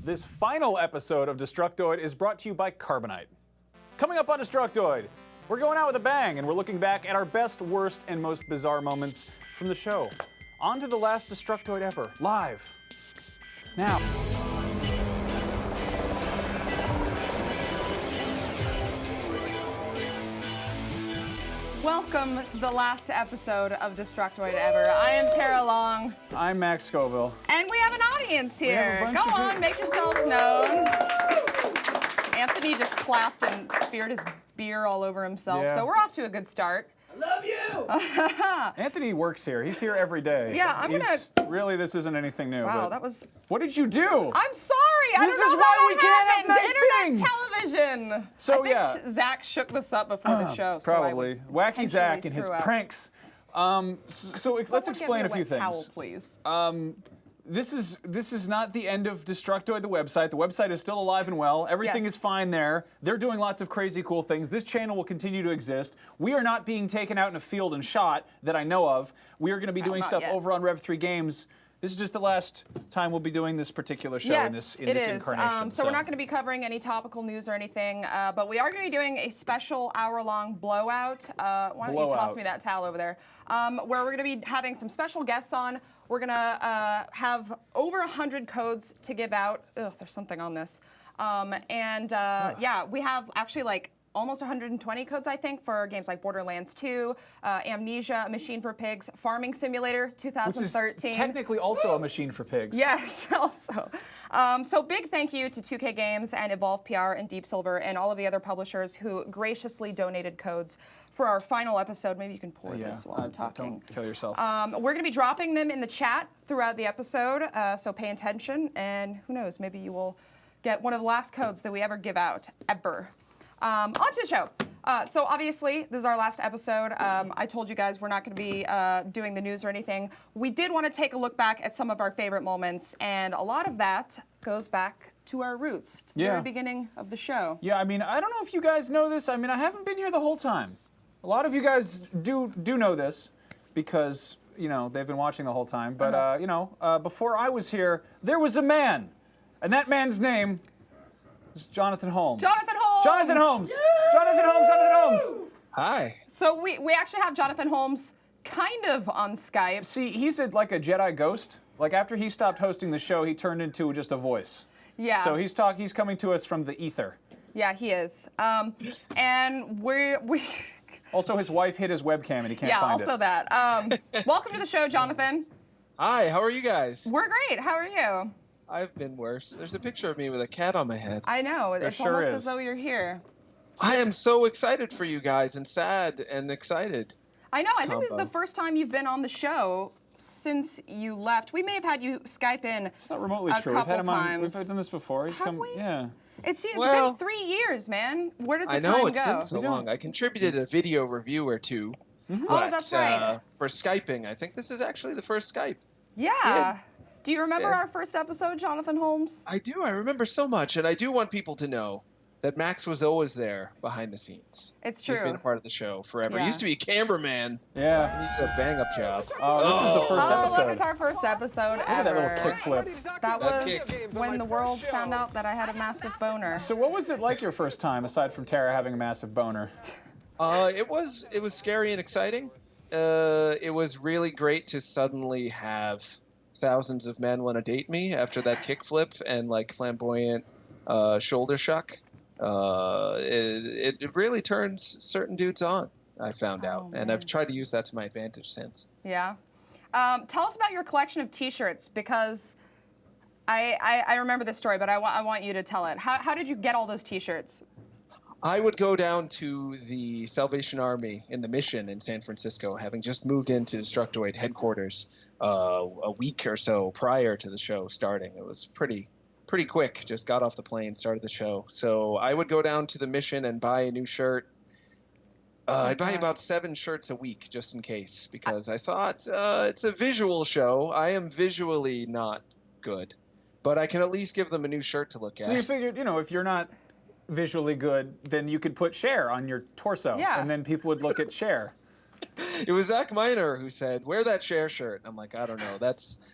This final episode of Destructoid is brought to you by Carbonite. Coming up on Destructoid, we're going out with a bang and we're looking back at our best, worst, and most bizarre moments from the show. On to the last Destructoid ever, live. Now. Welcome to the last episode of Destructoid ever. I am Tara Long. I'm Max Scoville. And we have an audience here. Go on, make yourselves known. Anthony just clapped and speared his beer all over himself, so we're off to a good start. I love you! Anthony works here. He's here every day. Yeah, Really, this isn't anything new. Wow, but that was... What did you do? I'm sorry! I This don't is know why how we that can't have happened. nice Internet television! So, I think Zach shook this up before the show. Probably. So Wacky Zach and his pranks. Let's explain a few things. Towel, please. This is not the end of Destructoid, the website. The website is still alive and well. Everything is fine there. They're doing lots of crazy cool things. This channel will continue to exist. We are not being taken out in a field and shot that I know of. We are going to be doing stuff over on Rev3 Games. This is just the last time we'll be doing this particular show in this incarnation. So we're not going to be covering any topical news or anything, but we are going to be doing a special hour-long blowout. Why don't you toss me that towel over there? Where we're going to be having some special guests on. We're going to have over 100 codes to give out. Ugh, there's something on this. Yeah, we have actually like almost 120 codes, I think, for games like Borderlands 2, Amnesia, Machine for Pigs, Farming Simulator 2013. Which is technically also a Machine for Pigs. Yes, also. So big thank you to 2K Games and Evolve PR and Deep Silver and all of the other publishers who graciously donated codes for our final episode. Maybe you can pour this while I'm talking. Don't kill yourself. We're going to be dropping them in the chat throughout the episode, so pay attention, and who knows, maybe you will get one of the last codes that we ever give out, ever. On to the show. So obviously, this is our last episode. I told you guys we're not going to be doing the news or anything. We did want to take a look back at some of our favorite moments, and a lot of that goes back to our roots, to the very beginning of the show. Yeah, I mean, I don't know if you guys know this. I mean, I haven't been here the whole time. A lot of you guys do know this because, you know, they've been watching the whole time. But, you know, before I was here, there was a man, and that man's name was Jonathan Holmes. Jonathan Holmes! Jonathan Holmes! Yeah! Jonathan Holmes! Jonathan Holmes! Hi. So we actually have Jonathan Holmes kind of on Skype. See, he's like a Jedi ghost. Like, after he stopped hosting the show, he turned into just a voice. Yeah. So he's coming to us from the ether. Yeah, he is. And we Also, his wife hid his webcam and he can't find it. Yeah, also that. Welcome to the show, Jonathan. Hi, how are you guys? We're great. How are you? I've been worse. There's a picture of me with a cat on my head. I know. It's sure almost is. as though you're here. I am so excited for you guys and sad and excited. I know. I think this is the first time you've been on the show since you left. We may have had you Skype in It's not remotely true. couple We've had him on. times. We've done this before. He's Have we? Yeah. It's been 3 years, man. Where does the time go? It's been so long. I contributed a video review or two. Mm-hmm. Oh, that's right. For Skyping, I think this is actually the first Skype. Yeah. Do you remember our first episode, Jonathan Holmes? I do. I remember so much, and I do want people to know that Max was always there behind the scenes. It's true. He's been a part of the show forever. Yeah. He used to be a cameraman. Yeah. He did a bang-up job. Oh, this is the first episode. Look, it's our first episode Look ever. at that little kickflip. That That was kick. when the world found out that I had a massive boner. So what was it like your first time, aside from Tara having a massive boner? It was scary and exciting. It was really great to suddenly have thousands of men want to date me after that kickflip and like flamboyant shoulder shuck. It really turns certain dudes on, I found out, and I've tried to use that to my advantage since. Yeah. Tell us about your collection of T-shirts, because I remember this story, but I want you to tell it. How did you get all those T-shirts? I would go down to the Salvation Army in the Mission in San Francisco, having just moved into Destructoid headquarters a week or so prior to the show starting. It was pretty quick. Just got off the plane, started the show. So I would go down to the Mission and buy a new shirt. I'd buy about 7 shirts a week just in case, because I thought it's a visual show. I am visually not good, but I can at least give them a new shirt to look at. So you figured, you know, if you're not visually good, then you could put Cher on your torso, and then people would look at Cher. It was Zach Miner who said, "Wear that Cher shirt." I'm like, I don't know.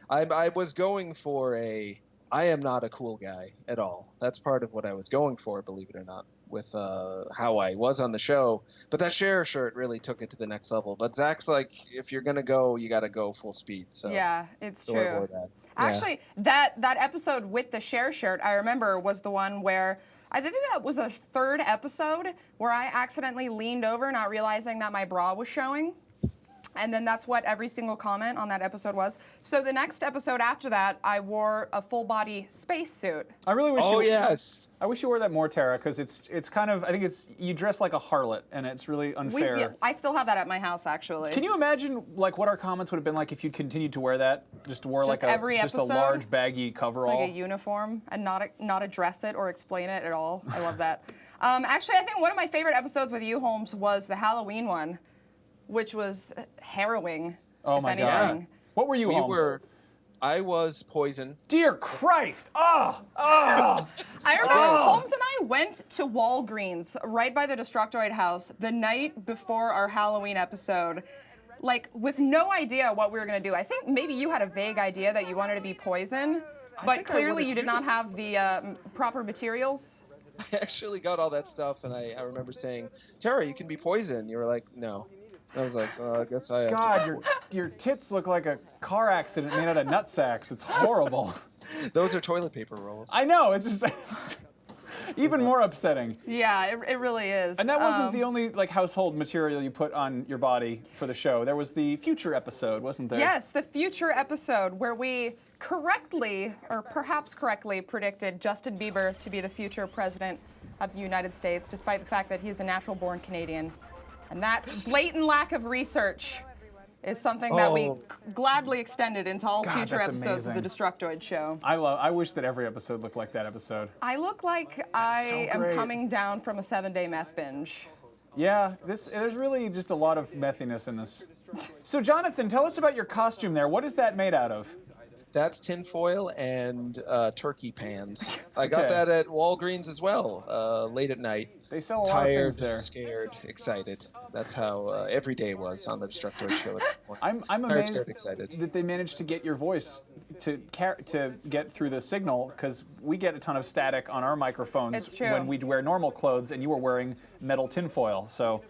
I was going for a I am not a cool guy at all. That's part of what I was going for, believe it or not, with how I was on the show. But that share shirt really took it to the next level. But Zach's like, if you're gonna go, you got to go full speed. So yeah, it's so true. avoid that. Actually, that episode with the share shirt, I remember, was the one where I think that was a third episode where I accidentally leaned over, not realizing that my bra was showing. And then that's what every single comment on that episode was. So the next episode after that, I wore a full body spacesuit. I really wish. Oh, you, yes. I wish you wore that more, Tara, because it's kind of. I think it's you dress like a harlot, and it's really unfair. I still have that at my house, actually. Can you imagine like what our comments would have been like if you continued to wear that? Just wore Just like a every just a episode? large baggy coverall. Like a uniform and not address it or explain it at all. I love that. Actually, I think one of my favorite episodes with you, Holmes, was the Halloween one, which was harrowing. Oh my God. What were you, Holmes? I was Poison. Dear Christ! Oh! Oh! I remember Holmes and I went to Walgreens right by the Destructoid house the night before our Halloween episode, like with no idea what we were going to do. I think maybe you had a vague idea that you wanted to be Poison, but clearly you did not have the proper materials. I actually got all that stuff, and I remember saying, Tara, you can be Poison. You were like, no. I was like, I guess I have God, to. your tits look like a car accident made out of nut sacks. It's horrible. Those are toilet paper rolls. I know. It's just it's even more upsetting. Yeah, it really is. And that wasn't the only like household material you put on your body for the show. There was the future episode, wasn't there? Yes, the future episode where we correctly, or perhaps correctly, predicted Justin Bieber to be the future president of the United States, despite the fact that he's a natural-born Canadian. And that blatant lack of research is something that we gladly extended into all future that's episodes of the amazing. Destructoid Show. I wish that every episode looked like that episode. I look like I so am great. coming down from a 7-day meth binge. Yeah, there's really just a lot of methiness in this. So Jonathan, tell us about your costume there. What is that made out of? That's tinfoil and turkey pans. I got Okay. that at Walgreens as well, late at night. They sell a lot of Tired, things there. scared, excited. That's how every day was on the Destructoid Show. At that point. I'm Tired, amazed scared, excited. that they managed to get your voice to get through the signal, because we get a ton of static on our microphones It's true. when we wear normal clothes, and you were wearing metal tinfoil. So,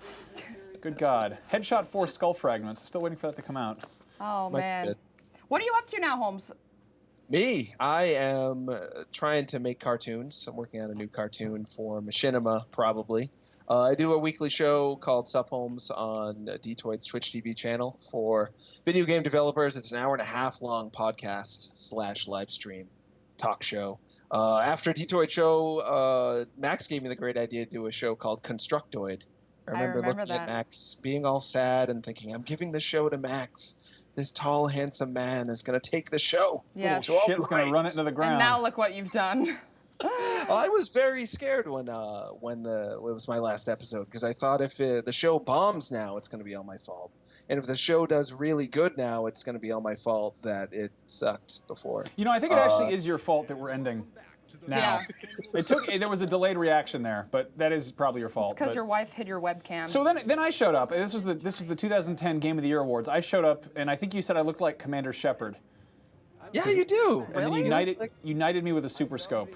good God. Headshot 4 skull fragments. Still waiting for that to come out. Oh, Like man. that. What are you up to now, Holmes? Me, I am trying to make cartoons. I'm working on a new cartoon for Machinima, probably. I do a weekly show called Sup Holmes on Detoid's Twitch TV channel for video game developers. It's an hour-and-a-half long podcast / live stream talk show. After Detoid Show, Max gave me the great idea to do a show called Constructoid. I remember looking that. at Max, being all sad and thinking, I'm giving the show to Max. This tall, handsome man is going to take the show. Yes. Little shit's going to run it into the ground. And now look what you've done. I was very scared when it was my last episode, because I thought if the show bombs now, it's going to be all my fault. And if the show does really good now, it's going to be all my fault that it sucked before. You know, I think it actually is your fault that we're ending now. Yeah. There was a delayed reaction there, but that is probably your fault. It's because but- your wife hid your webcam. So then I showed up. This was the 2010 Game of the Year Awards. I showed up, and I think you said I looked like Commander Shepard. Yeah, you do. And then you united me with a super scope.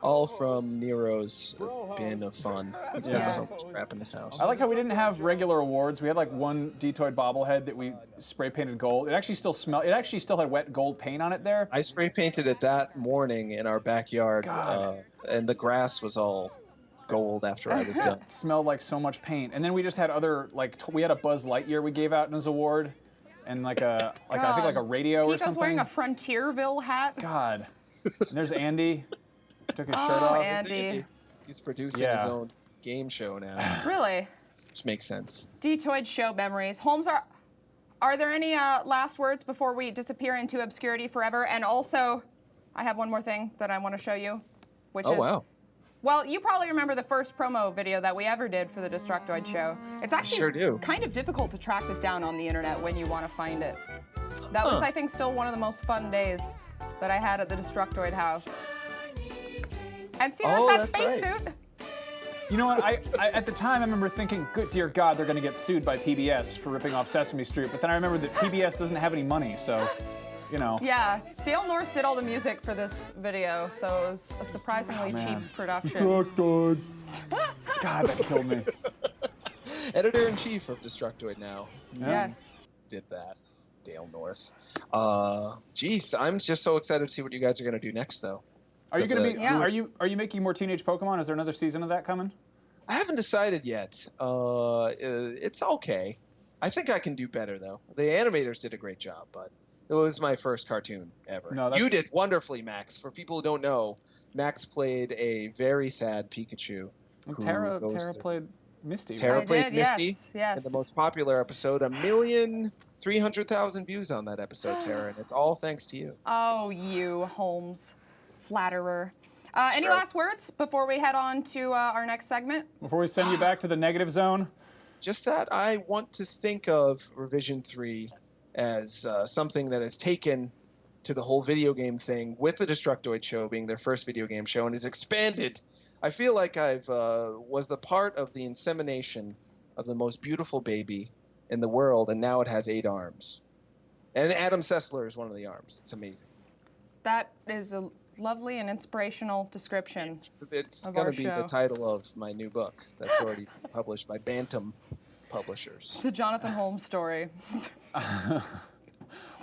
All from Nero's bin of fun. He's got so much crap in his house. I like how we didn't have regular awards. We had like one Detoid bobblehead that we spray painted gold. It actually still smelled. It actually still had wet gold paint on it there. I spray painted it that morning in our backyard, God. and the grass was all gold after I was done. It smelled like so much paint. And then we just had other we had a Buzz Lightyear we gave out as an award, and I think like a radio or Pico's something. wearing a Frontierville hat. God. And there's Andy. Took his shirt Oh, off. Andy. He's producing Yeah. his own game show now, Really? which makes sense. Detoid Show memories. Holmes, are there any last words before we disappear into obscurity forever? And also, I have one more thing that I want to show you, which is... Wow. Well, you probably remember the first promo video that we ever did for the Destructoid Show. It's actually Sure do. kind of difficult to track this down on the internet when you want to find it. That was, I think, still one of the most fun days that I had at the Destructoid house. And see, there's that that's right. spacesuit. You know what? I at the time I remember thinking, "Good dear God, they're going to get sued by PBS for ripping off Sesame Street." But then I remembered that PBS doesn't have any money, so you know. Yeah, Dale North did all the music for this video, so it was a surprisingly cheap production. God, that killed me. Editor-in-chief of Destructoid now. Yes. Did that. Dale North. Geez, I'm just so excited to see what you guys are going to do next, though. Are you going to be? Yeah. Are you making more Teenage Pokemon? Is there another season of that coming? I haven't decided yet. It's okay. I think I can do better, though. The animators did a great job, but it was my first cartoon ever. No, you did wonderfully, Max. For people who don't know, Max played a very sad Pikachu. Tara played Misty. Tara I played did, Misty yes. in the most popular episode. 1,300,000 views on that episode, Tara, and it's all thanks to you. Oh, you, Holmes. Flatterer. Any Sure. last words before we head on to our next segment? Before we send you back to the negative zone. Just that I want to think of Revision 3 as something that has taken to the whole video game thing with the Destructoid Show being their first video game show and has expanded. I feel like I've was the part of the insemination of the most beautiful baby in the world, and now it has 8 arms. And Adam Sessler is one of the arms. It's amazing. That is a lovely and inspirational description. It's Of going our to be show. the title of my new book that's already published by Bantam Publishers. The Jonathan Holmes story.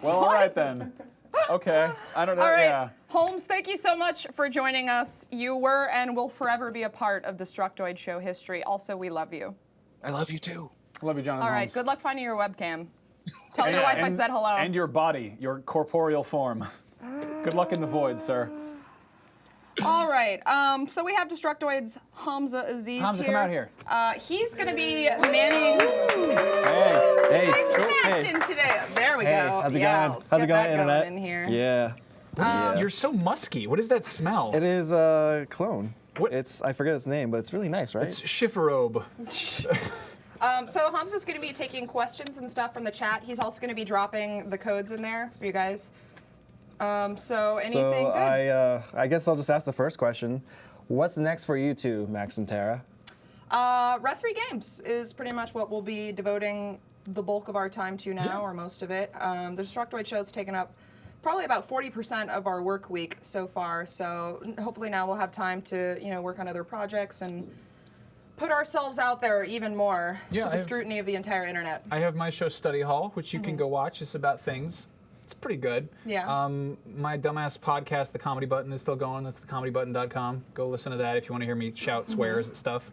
Well, all right then. Okay. I don't know. All right, Yeah. Holmes, thank you so much for joining us. You were and will forever be a part of Destructoid Show history. Also, we love you. I love you too. Love you, Jonathan. All right, Holmes. good luck finding your webcam. Tell your wife I said hello. And your body, your corporeal form. Good luck in the void, sir. All right, so we have Destructoid's Hamza Aziz Hamza, here. come out here. He's going to be manning Hey, his hey. reaction today. There we Hey, go. how's it Yeah, going? let's How's get it going, that Internet? going in here. Yeah. You're so musky. What is that smell? It is a clone. What? I forget its name, but it's really nice, right? It's Schifferobe. So Hamza's going to be taking questions and stuff from the chat. He's also going to be dropping the codes in there for you guys. So anything so good? I guess I'll just ask the first question. What's next for you two, Max and Tara? Rev 3 Games is pretty much what we'll be devoting the bulk of our time to now, or most of it. The Destructoid Show's taken up probably about 40% of our work week so far, so hopefully now we'll have time to, work on other projects and put ourselves out there even more to the scrutiny of the entire internet. I have my show Study Hall, which you can go watch. It's about things. It's pretty good. Yeah. My dumbass podcast, The Comedy Button, is still going. That's thecomedybutton.com. Go listen to that if you want to hear me shout swears at stuff.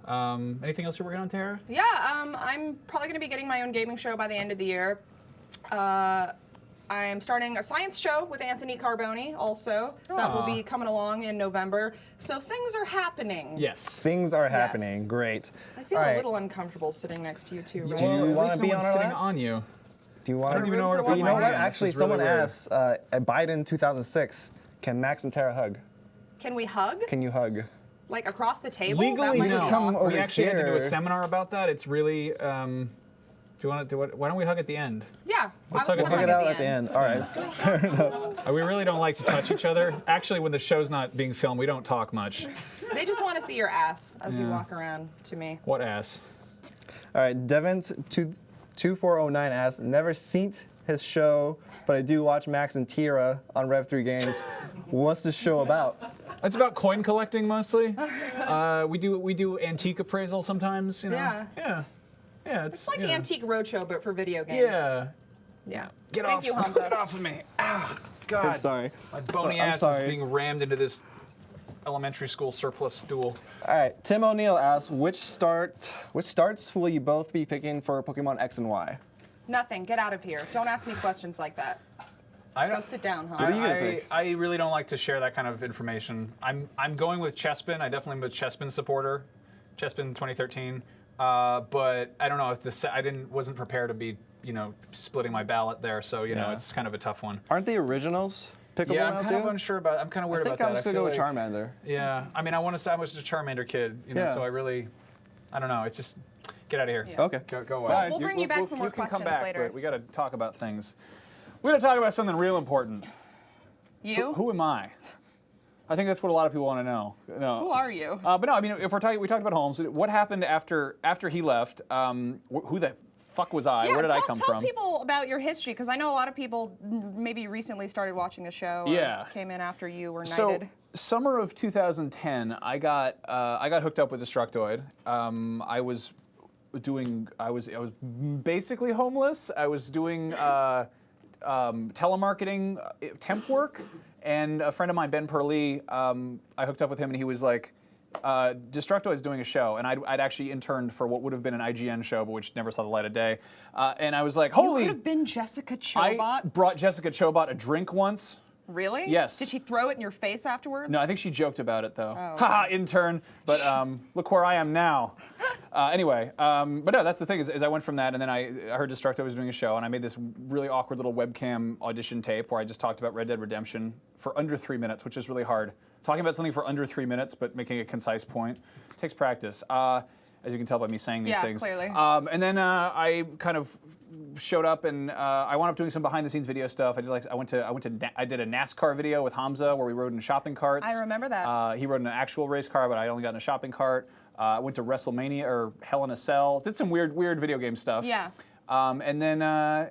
Anything else you're working on, Tara? Yeah, I'm probably going to be getting my own gaming show by the end of the year. I'm starting a science show with Anthony Carboni also. That will be coming along in November. So things are happening. Yes. Things are happening. Yes. Great. I feel All a right. little uncomfortable sitting next to you two. Do Right? you Well, at wanna least be no on one's our sitting lap? on you. Do you Is want there to? room for Well, one you know more? what? This Actually, is really someone weird. asked at Biden 2006, can Max and Tara hug? Can we hug? Can you hug? Like across the table? Legally, that might no. be come awkward. over We actually had to do a here. seminar about that. It's really. Do you want to do it? Why don't we hug at the end? Yeah, Let's I was hug gonna Hug it hug out at the end. All right. Fair enough. We really don't like to touch each other. Actually, when the show's not being filmed, we don't talk much. They just want to see your ass as you walk around to me. What ass? All right. Devin2409 asks, never seen his show, but I do watch Max and Tara on Rev 3 Games. What's the show about? It's about coin collecting mostly. We do antique appraisal sometimes. Yeah. Yeah. It's like yeah. Antique Roadshow, but for video games. Yeah. Yeah. Get Thank off. you, Hamza. Get off of me. Ah, God. I'm sorry. My bony I'm ass is sorry. being rammed into this elementary school surplus stool. All right. Tim O'Neill asks, which starts will you both be picking for Pokemon X and Y? Nothing. Get out of here. Don't ask me questions like that. I Go don't. sit down, What are you Hamza. gonna pick? I really don't like to share that kind of information. I'm going with Chespin. I definitely am a Chespin supporter. Chespin 2013. But I don't know if wasn't prepared to be splitting my ballot there. So Yeah. it's kind of a tough one. Aren't the originals pickable Yeah, now I'm too? kind of unsure about. I'm kind of I weird think about that. I'm just gonna go with feel like- Charmander. Yeah, I mean, I was a Charmander kid, Yeah. so I don't know. It's just get out of here. Yeah. Okay. Go away. We'll bring you back for more you can come questions back, later. but we got to talk about things. We got to talk about something real important. You? Who am I? I think that's what a lot of people want to know. No. Who are you? But no, I mean, if we talked about Holmes. What happened after he left? Who the fuck was I? Yeah, Where did I come tell from? people about your history, because I know a lot of people maybe recently started watching the show. Or Yeah. came in after you were So, knighted. summer of 2010, I got hooked up with Destructoid. I was basically homeless. I was doing telemarketing temp work, and a friend of mine, Ben Perlee, I hooked up with him, and he was like, Destructoid's doing a show, and I'd actually interned for what would have been an IGN show, but which never saw the light of day. And I was like, holy! You could have been Jessica I Chobot. brought Jessica Chobot a drink once. Really? Yes. Did she throw it in your face afterwards? No, I think she joked about it though. Oh, Haha, intern. But look where I am now. Anyway, but no, that's the thing is I went from that, and then I heard Destructoid was doing a show, and I made this really awkward little webcam audition tape where I just talked about Red Dead Redemption for under 3 minutes, which is really hard. Talking about something for under 3 minutes, but making a concise point takes practice. As you can tell by me saying these things. Clearly. And then I kind of showed up, and I wound up doing some behind-the-scenes video stuff. I did I did a NASCAR video with Hamza where we rode in shopping carts. I remember that. He rode in an actual race car, but I only got in a shopping cart. I went to WrestleMania or Hell in a Cell. Did some weird video game stuff. Yeah. And then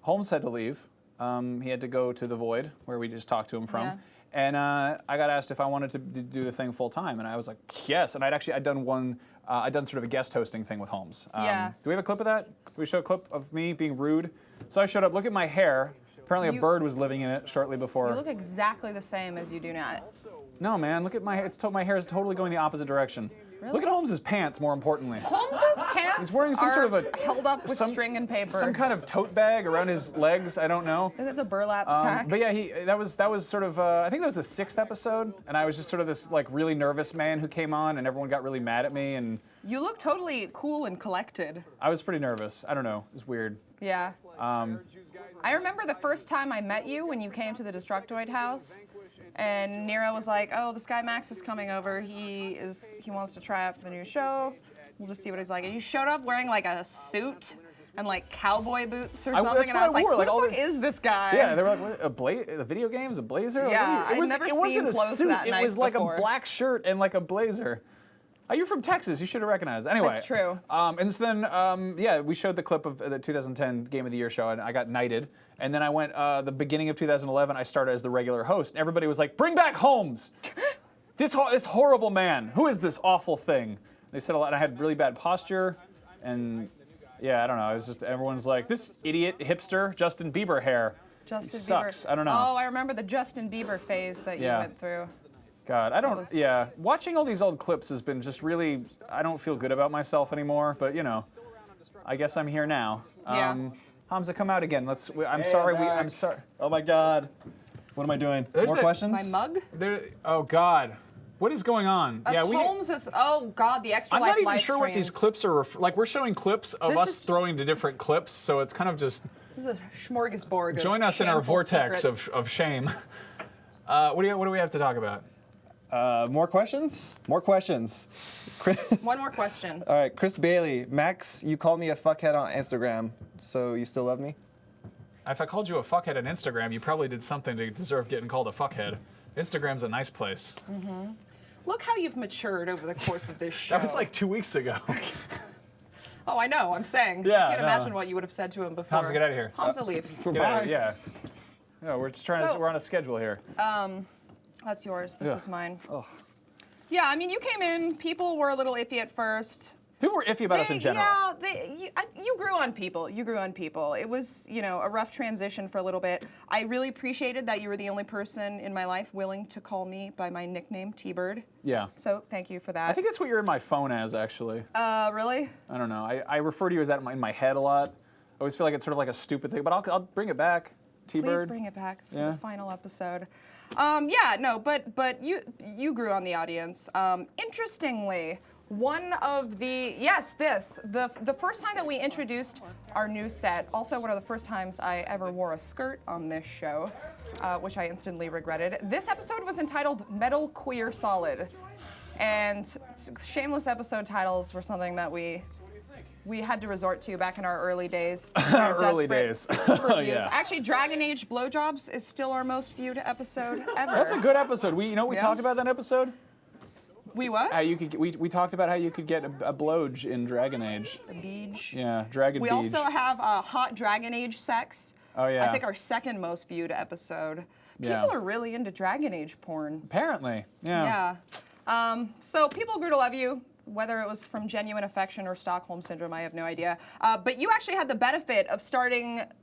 Holmes had to leave. He had to go to the Void, where we just talked to him from. Yeah. And I got asked if I wanted to do the thing full time, and I was like, yes. And I'd done sort of a guest hosting thing with Holmes. Yeah. Do we have a clip of that? Do we show a clip of me being rude? So I showed up. Look at my hair. Apparently a bird was living in it shortly before. You look exactly the same as you do now. No, man. Look at my hair. My hair is totally going the opposite direction. Really? Look at Holmes's pants. More importantly. Holmes's pants He's wearing some are sort of a held up with some- string and paper. Some kind of tote bag around his legs. I don't know. I think it's a burlap sack. But yeah, that was sort of. I think that was the 6th episode, and I was just sort of this like really nervous man who came on, and everyone got really mad at me, and You look totally cool and collected. I was pretty nervous. I don't know. It was weird. Yeah. I remember the first time I met you when you came to the Destructoid house, and Nero was like, "Oh, this guy Max is coming over. He wants to try out for the new show. We'll just see what he's like." And you showed up wearing like a suit and like cowboy boots or something, that's and what I was I like, wore, "Who like, the all fuck the- is this guy?" Yeah, they were like, a video game's a blazer? Yeah, Like, I'd never it wasn't seen a clothes suit. that It nice was like before. a black shirt and like a blazer. Oh, you're from Texas. You should have recognized. Anyway. That's true. And so then, yeah, we showed the clip of the 2010 Game of the Year show, and I got knighted. And then I went, the beginning of 2011, I started as the regular host. And everybody was like, bring back Holmes! This horrible man. Who is this awful thing? They said a lot. I had really bad posture, and yeah, I don't know. It was just, everyone's like, this idiot hipster, Justin Bieber hair. Justin He sucks. Bieber. I don't know. Oh, I remember the Justin Bieber phase that you Yeah. went through. God, I don't, was- yeah. Watching all these old clips has been just really, I don't feel good about myself anymore, but you know, I guess I'm here now. Yeah. Hamza, come out again. I'm Hey, sorry, I'm I'm back. sorry. Oh my God. What am I doing? There's More that- questions? My mug? Oh God. What is going on? That's we Holmes's. Oh God, the extra I'm life not even live sure what these streams. clips are, like we're showing clips of This us is- throwing to different clips, so it's kind of just, This is a smorgasbord. of join us in our shameful vortex secrets. of shame. What do we have to talk about? More questions? More questions. One more question. All right, Chris Bailey. Max, you called me a fuckhead on Instagram, so you still love me? If I called you a fuckhead on Instagram, you probably did something to deserve getting called a fuckhead. Instagram's a nice place. Look how you've matured over the course of this show. That was like 2 weeks ago. Oh, I know. I'm saying. Yeah, I can't no. imagine what you would have said to him before. Hamza, get out of here. Hamza, leave. Get out of here, yeah. No, we're just trying So- we're on a schedule here. That's yours. This Yeah. is mine. Ugh. Yeah, I mean, you came in. People were a little iffy at first. People were iffy about us in general. Yeah, you grew on people. You grew on people. It was, a rough transition for a little bit. I really appreciated that you were the only person in my life willing to call me by my nickname, T-Bird. Yeah. So thank you for that. I think that's what you're in my phone as, actually. Really? I don't know. I refer to you as that in my head a lot. I always feel like it's sort of like a stupid thing, but I'll bring it back. T-Bird. Please bring it back for Yeah. the final episode. Yeah, no, but you grew on the audience. Interestingly, one of the the first time that we introduced our new set, also one of the first times I ever wore a skirt on this show, which I instantly regretted. This episode was entitled Metal Queer Solid, and shameless episode titles were something that we had to resort to back in our early days. Our Early desperate days. for views. Yeah. Actually, Dragon Age Blowjobs is still our most viewed episode ever. That's a good episode. We Yeah. talked about that episode? We what? How you could we talked about how you could get a blowj in Dragon Age. A beach. Yeah, Dragon We Beach. also have hot Dragon Age sex. Oh yeah. I think our second most viewed episode. Yeah. People are really into Dragon Age porn. Apparently, yeah. Yeah. So people grew to love you, whether it was from genuine affection or Stockholm syndrome, I have no idea. But you actually had the benefit of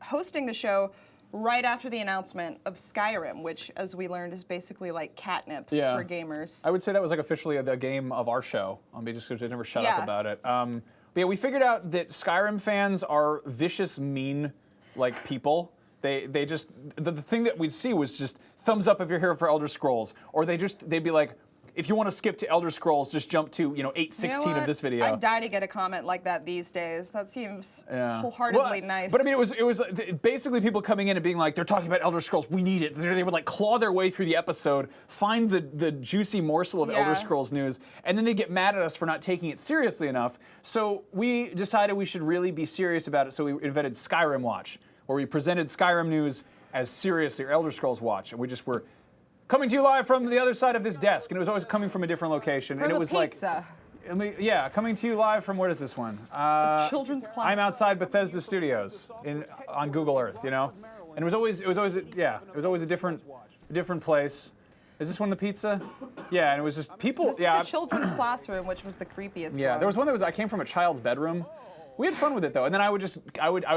hosting the show right after the announcement of Skyrim, which, as we learned, is basically like catnip for gamers. I would say that was like officially the game of our show. Just because I never shut up Yeah. about it. But yeah, we figured out that Skyrim fans are vicious, mean, like people. They just the thing that we'd see was just thumbs up if you're here for Elder Scrolls, or they'd be like, if you want to skip to Elder Scrolls, just jump to 8:16 of this video. I'd die to get a comment like that these days. That seems Yeah. wholeheartedly nice. But I mean, it was basically people coming in and being like, they're talking about Elder Scrolls, we need it. They would like claw their way through the episode, find the juicy morsel of Elder Scrolls news, and then they get mad at us for not taking it seriously enough. So we decided we should really be serious about it. So we invented Skyrim Watch, where we presented Skyrim news as seriously, or Elder Scrolls Watch, and we just were coming to you live from the other side of this desk, and it was always coming from a different location. For and the it was pizza. like, coming to you live from, what is this one? Children's class. I'm outside Bethesda Studios on Google Earth, And it was always a different place. Is this one the pizza? Yeah, and it was just people. This is the children's classroom, which was the creepiest Yeah, one. there was one that was I came from a child's bedroom. We had fun with it though, and then I would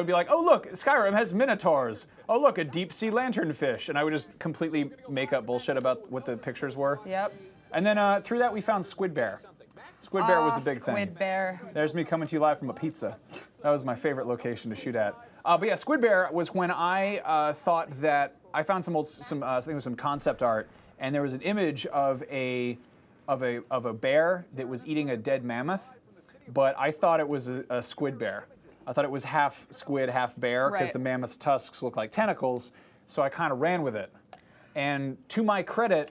be like, oh look, Skyrim has minotaurs. Oh look, a deep sea lanternfish, and I would just completely make up bullshit about what the pictures were. Yep. And then through that we found Squid Bear. Squid Bear was a big thing. Squid Bear. There's me coming to you live from a pizza. That was my favorite location to shoot at. But yeah, Squid Bear was when I thought that I found some concept art, and there was an image of a bear that was eating a dead mammoth. But I thought it was a squid bear. I thought it was half squid, half bear, because Right. the mammoth's tusks look like tentacles, so I kind of ran with it. And to my credit,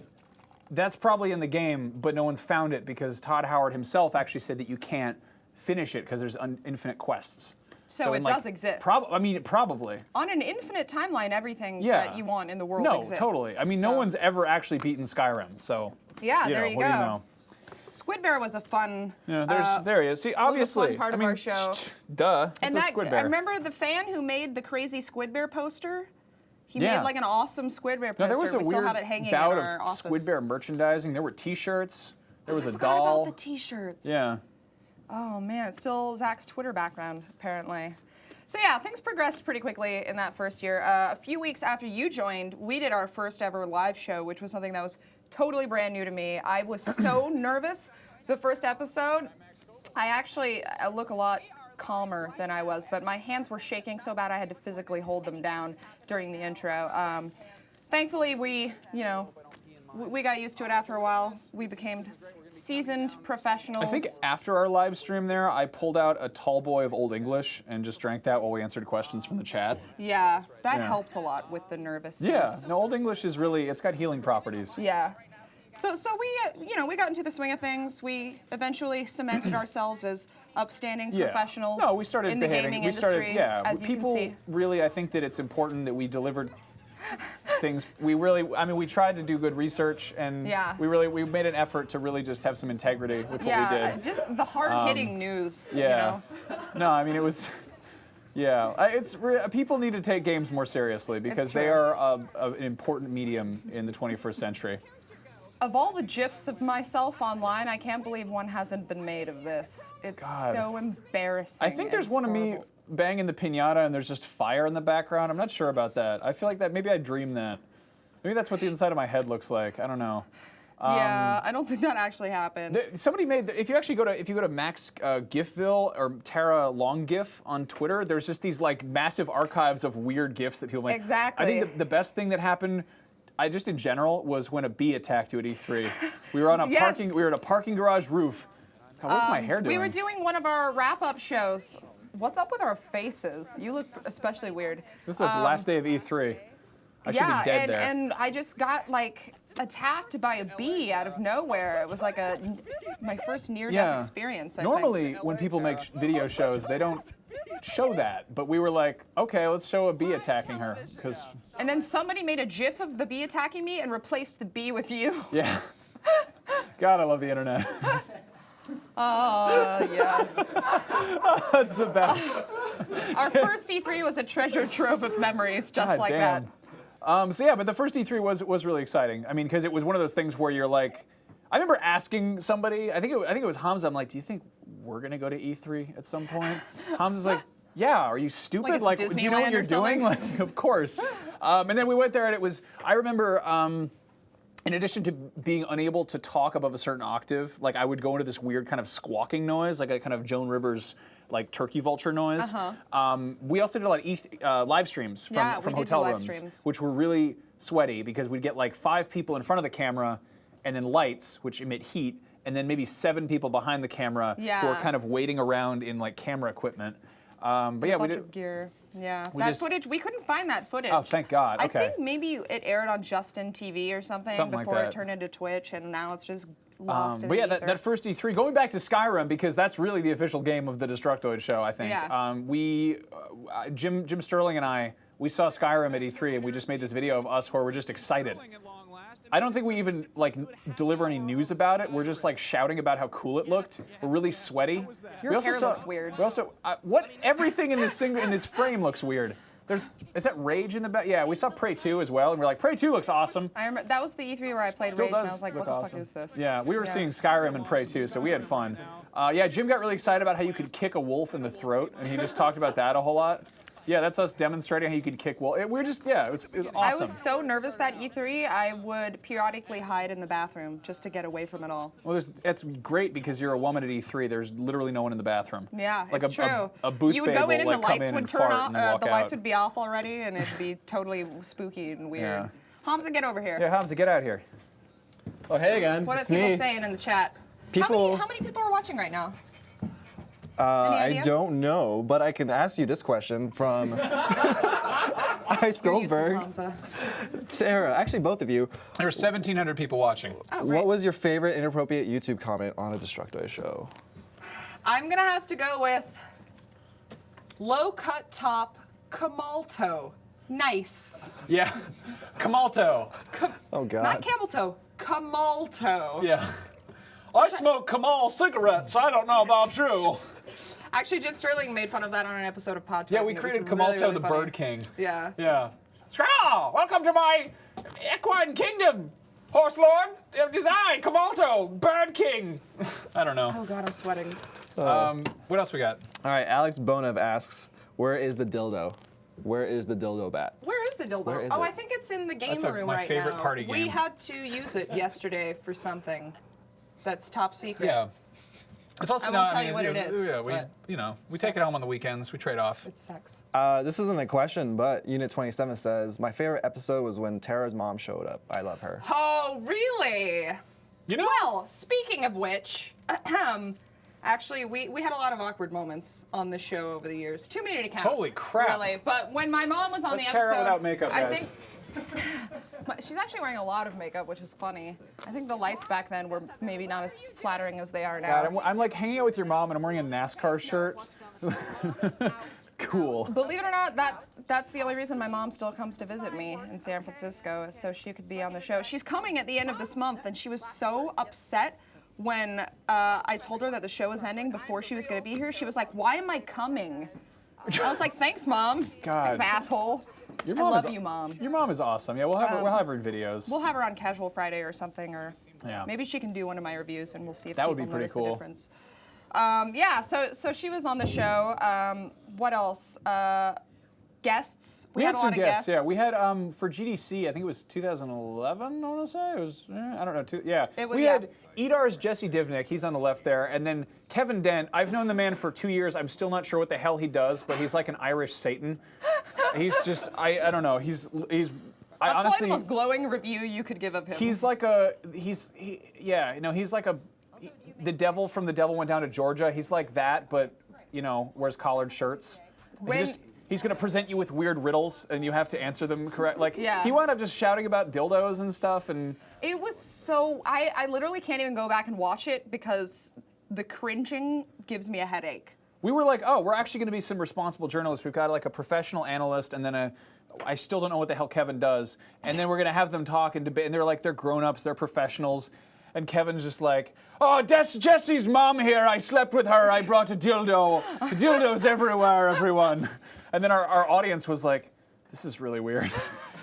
that's probably in the game, but no one's found it because Todd Howard himself actually said that you can't finish it because there's infinite quests. So it does exist. Probably. On an infinite timeline, everything Yeah. that you want in the world No, exists. totally. I mean, no So- one's ever actually beaten Skyrim, so. Yeah, there you what go. do you know? Squid Bear was a fun. Yeah, there he is. See, obviously, fun part of our show. Duh, And it's a squid bear. I remember the fan who made the crazy Squid Bear poster. He Yeah. made like an awesome Squid Bear No, poster. there was a we still weird have it hanging bout in our of office. Squid Bear merchandising. There were T-shirts. There was a Forgot doll. about the T-shirts. Yeah. Oh man, it's still Zach's Twitter background apparently. So yeah, things progressed pretty quickly in that first year. A few weeks after you joined, we did our first ever live show, which was something that was totally brand new to me. I was so nervous the first episode. I look a lot calmer than I was, but my hands were shaking so bad I had to physically hold them down during the intro. Thankfully, we got used to it after a while. We became seasoned professionals. I think after our live stream there, I pulled out a tall boy of Old English and just drank that while we answered questions from the chat. Yeah, that Yeah. helped a lot with the nervousness. Yeah, no, Old English is really, it's got healing properties. Yeah. So we got into the swing of things. We eventually cemented ourselves as upstanding professionals No, we started in the behaving. gaming we started, industry, yeah, as you people can see. really, I think that it's important that we delivered things. We tried to do good research, and Yeah. we made an effort to really just have some integrity with what we did. Just the hard-hitting news. Yeah. You know? No, I mean, it was. Yeah, people need to take games more seriously because they true. are an important medium in the 21st century. Of all the GIFs of myself online, I can't believe one hasn't been made of this. It's God. so embarrassing. I think there's and one of me horrible. banging the piñata and there's just fire in the background. I'm not sure about that. I feel like that maybe I dreamed that. Maybe that's what the inside of my head looks like. I don't know. Yeah, I don't think that actually happened. Somebody made. If you go to Max Gifville or Tara Long GIF on Twitter, there's just these like massive archives of weird GIFs that people make. Exactly. I think the best thing that happened, just in general, was when a bee attacked you at E3. We were on a Yes. we were at a parking garage roof. God, what's my hair doing? We were doing one of our wrap-up shows. What's up with our faces? You look especially weird. This is the last day of E3. I should be dead there. and I just got like attacked by a bee out of nowhere. It was like my first near-death experience. I Normally, think. when people make video shows, they don't show that. But we were like, okay, let's show a bee attacking her, because And then somebody made a GIF of the bee attacking me and replaced the bee with you. yeah. God, I love the internet. Yes. That's the best. Our first E3 was a treasure trove of memories, just God like damn. that. So yeah, but the first E3 was really exciting. I mean, because it was one of those things where you're like, I remember asking somebody, I think it was Hamza. I'm like, do you think we're gonna go to E3 at some point? Hamza's like, yeah. Are you stupid? Like it's do you know what Disneyland you're or doing? something? Like, of course. And then we went there, and it was. I remember. In addition to being unable to talk above a certain octave, like I would go into this weird kind of squawking noise, like a kind of Joan Rivers like turkey vulture noise. We also did a lot of live streams from hotel rooms, which were really sweaty because we'd get like 5 people in front of the camera, and then lights, which emit heat, and then maybe 7 people behind the camera who are kind of waiting around in like camera equipment. But yeah, a bunch of gear. Yeah, footage, we couldn't find that footage. Oh, thank God. Okay. I think maybe it aired on Justin TV or something before like it turned into Twitch, and now it's just lost in but the yeah, ether. that first E3, going back to Skyrim, because that's really the official game of the Destructoid Show, I think. Yeah. Jim Sterling and I, we saw Skyrim at E3, and we just made this video of us where we're just excited. I don't think we even like deliver any news about it. We're just like shouting about how cool it looked. We're really sweaty. Your hair looks weird. We also everything in this frame looks weird. Is that Rage in the back? Yeah, we saw Prey 2 as well, and we're like, Prey 2 looks awesome. I remember that was the E3 where I played Rage, and I was like, what the fuck is this? Yeah, we were seeing Skyrim and Prey 2, so we had fun. Yeah, Jim got really excited about how you could kick a wolf in the throat, and he just talked about that a whole lot. Yeah, that's us demonstrating how you could kick wolf. It was awesome. I was so nervous that E3, I would periodically hide in the bathroom just to get away from it all. Well, that's great because you're a woman at E3. There's literally no one in the bathroom. Yeah, like it's true. A booth you would go in and the lights would turn off. The lights would be off already, and it'd be totally spooky and weird. Yeah. Hamza, get over here. Yeah, Hamza, get out here. Oh, hey again. What are it's people me. saying in the chat? People- How many people are watching right now? I don't know, but I can ask you this question from Ice You're useless, Goldberg, Hamza. Sarah, actually both of you. There are 1,700 people watching. Oh, What was your favorite inappropriate YouTube comment on a Destructoid show? I'm gonna have to go with low cut top Camalto. Nice. Yeah, Camalto. Oh God. Not camel toe. Camalto. Yeah. I smoke Kamal cigarettes. I don't know about you. Actually, Jim Sterling made fun of that on an episode of Pod Talk, Yeah, we and it was created really, Camalto really the funny. Bird King. Yeah. Yeah. Squirrel, welcome to my equine kingdom. Horse Lord, design, Camalto, Bird King. I don't know. Oh God, I'm sweating. What else we got? All right, Alex Bonev asks, where is the dildo? Where is the dildo bat? Where is the dildo? Where is Oh, it? I think it's in the game That's room my right favorite now. party We game. had to use it yesterday for something that's top secret. Yeah. It's also I won't not. tell you what it is, Yeah, we but we take it sex. home on the weekends. We trade off. It's sex. This isn't a question, but Unit 27 says, my favorite episode was when Tara's mom showed up. I love her. Oh, really? You know. Well, speaking of which, actually, we had a lot of awkward moments on the show over the years. Too many to count. Holy crap. Really. But when my mom was on That's the Tara episode, without makeup, I guys. think she's actually wearing a lot of makeup, which is funny. I think the lights back then were maybe not as flattering as they are now. God, I'm like hanging out with your mom and I'm wearing a NASCAR shirt. Cool. Believe it or not, that's the only reason my mom still comes to visit me in San Francisco, is so she could be on the show. She's coming at the end of this month, and she was so upset when I told her that the show was ending before she was going to be here. She was like, "Why am I coming?" I was like, "Thanks, Mom." God. Thanks, asshole. Your I mom love is, you, Mom. Your mom is awesome. Yeah, we'll have her in videos. We'll have her on Casual Friday or something, or Yeah. maybe she can do one of my reviews, and we'll see if That would people be pretty notice cool. the difference. Yeah, so she was on the show. What else? Guests. We had a some lot of guests. Yeah, we had for GDC. I think it was 2011. I want to say it was. I don't know. Yeah, It was- we yeah. had Edar's Jesse Divnik. He's on the left there, and then Kevin Dent. I've known the man for 2 years. I'm still not sure what the hell he does, but he's like an Irish Satan. He's just I don't know. He's. I That's probably honestly. the most glowing review you could give of him. He's like he's like the devil from The Devil Went Down to Georgia. He's like that, but wears collared shirts. And he's gonna present you with weird riddles, and you have to answer them correct. Like Yeah. he wound up just shouting about dildos and stuff, and It was so. I literally can't even go back and watch it because the cringing gives me a headache. we were like, oh, we're actually gonna be some responsible journalists. We've got like a professional analyst, and then I still don't know what the hell Kevin does, and then we're gonna have them talk and debate, and they're like, they're grown-ups, they're professionals. And Kevin's just like, oh, that's Jesse's mom here. I slept with her. I brought a dildo. The dildo's everywhere, everyone. And then our audience was like, this is really weird.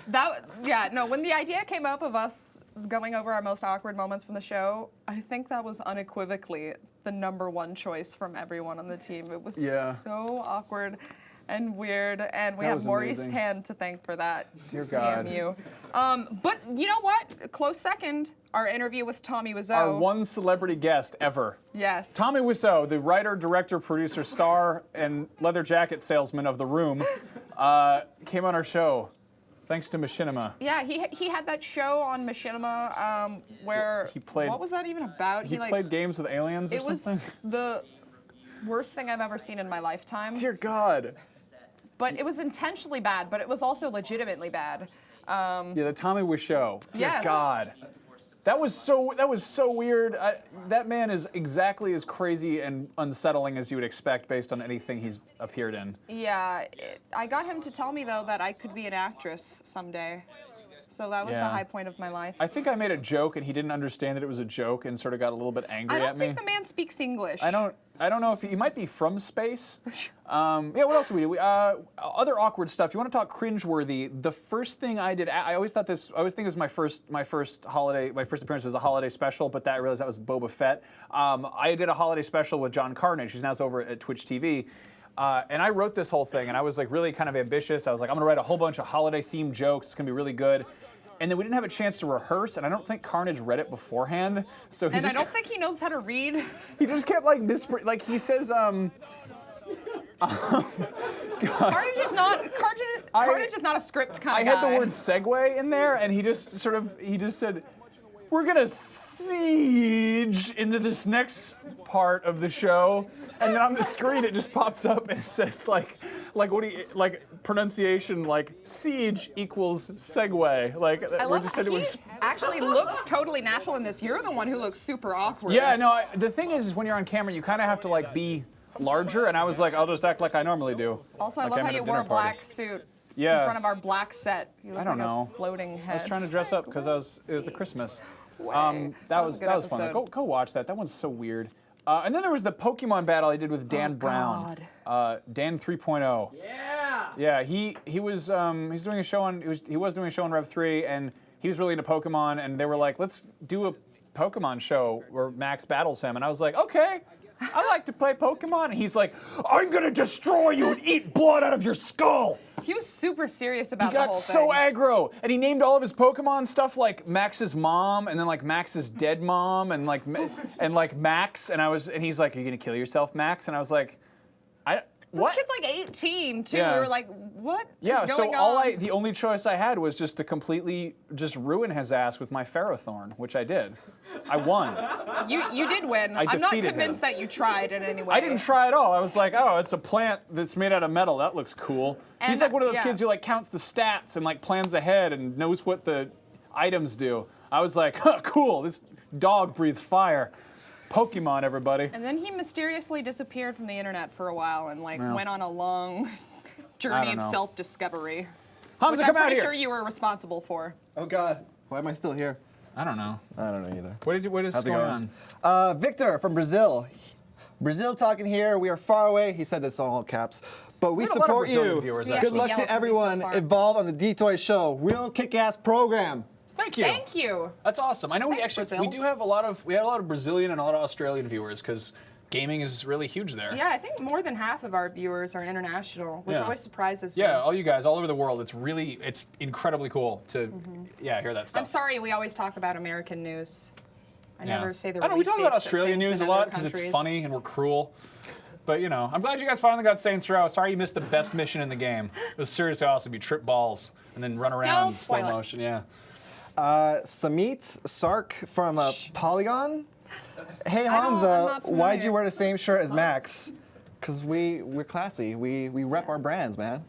When the idea came up of us going over our most awkward moments from the show, I think that was unequivocally the #1 choice from everyone on the team. It was so awkward and weird, and we have Maurice Tan to thank for that. Dear God. Damn you. But you know what? Close second, our interview with Tommy Wiseau. Our one celebrity guest ever. Yes. Tommy Wiseau, the writer, director, producer, star, and leather jacket salesman of The Room, came on our show. Thanks to Machinima. Yeah, he had that show on Machinima where he played. What was that even about? He played games with aliens or something. It was the worst thing I've ever seen in my lifetime. Dear God. But it was intentionally bad, but it was also legitimately bad. Yeah, the Tommy Wiseau. Dear Yes. God. That was so weird. That man is exactly as crazy and unsettling as you would expect based on anything he's appeared in. Yeah, I got him to tell me though that I could be an actress someday. So that was the high point of my life. I think I made a joke and he didn't understand that it was a joke and sort of got a little bit angry at me. I don't think the man speaks English. I don't know if he might be from space. Yeah, what else do we do? Other awkward stuff. You want to talk cringeworthy? The first thing I did, I always think it was my first appearance was a holiday special, but I realized that was Boba Fett. I did a holiday special with John Carnage, who's now over at Twitch TV. And I wrote this whole thing, and I was like really kind of ambitious. I was like, I'm gonna write a whole bunch of holiday-themed jokes. It's gonna be really good. And then we didn't have a chance to rehearse, and I don't think Carnage read it beforehand. So I don't think he knows how to read. He just kept like he says Carnage is not a script kind of guy. I had the word segue in there, and he just said, we're gonna siege into this next part of the show, and then on the screen it just pops up and it says like pronunciation like siege equals segue. Like I we're love just he saying actually looks totally natural in this. You're the one who looks super awkward. Yeah, no. The thing is when you're on camera, you kind of have to like be larger, and I was like, I'll just act like I normally do. Also, I like love I'm how at a you wore a dinner party. black suit in Yeah. front of our black set. You look I don't like know. A floating head. I was trying to dress up because it was the Christmas. That was was a good fun. episode. Go watch that. That one's so weird. And then there was the Pokemon battle I did with Dan Brown. Dan 3.0. Yeah, he was doing a show on he was doing a show on Rev 3, and he was really into Pokemon, and they were like, let's do a Pokemon show where Max battles him, and I was like, okay. I like to play Pokemon, and he's like, I'm gonna destroy you and eat blood out of your skull. He was super serious about He the got whole so thing. aggro, and he named all of his Pokemon stuff like Max's mom, and then like Max's dead mom, and like Max, and he's like, "Are you gonna kill yourself, Max?" And I was like, "What?" This kid's like 18 too. Yeah. We were like, what Yeah, is so going on? the only choice I had was just to completely just ruin his ass with my Ferrothorn, which I did. I won. You did win. I I'm not defeated convinced him. that you tried in any way. I didn't try at all. I was like, oh, it's a plant that's made out of metal. That looks cool. And He's like one of those yeah. kids who like counts the stats and like plans ahead and knows what the items do. I was like, huh, cool. This dog breathes fire. Pokemon, everybody. And then he mysteriously disappeared from the internet for a while and like went on a long journey of know. self-discovery. Hamza, Which come I'm out pretty here. sure you were responsible for. Oh God, why am I still here? I don't know. I don't know either. What is How's it going on? Victor from Brazil. Brazil talking here. We are far away. He said this on all caps. But we have a lot of support Brazilian you. viewers, We Good actually luck yelled to 'cause he's so everyone far. involved on the Destructoid Show. Real kick-ass program. Thank you. Thank you. That's awesome. I know Thanks, we Brazil. do have a lot of Brazilian and a lot of Australian viewers because gaming is really huge there. Yeah, I think more than half of our viewers are international, which Yeah. always surprises me. Yeah, all you guys all over the world. It's incredibly cool to hear that stuff. I'm sorry we always talk about American news. I Yeah. never say the I know we release talk about dates of Australian things news in a lot other because it's countries. funny and we're cruel. But you know, I'm glad you guys finally got Saints Row. Sorry you missed the best mission in the game. It was seriously awesome. You trip balls and then run around Don't in slow spoil it. motion. Yeah. Samit Sark from Polygon. Hey I'm Hamza, not why'd you familiar. wear the same shirt as Max? Cause we're classy. We rep our brands, man.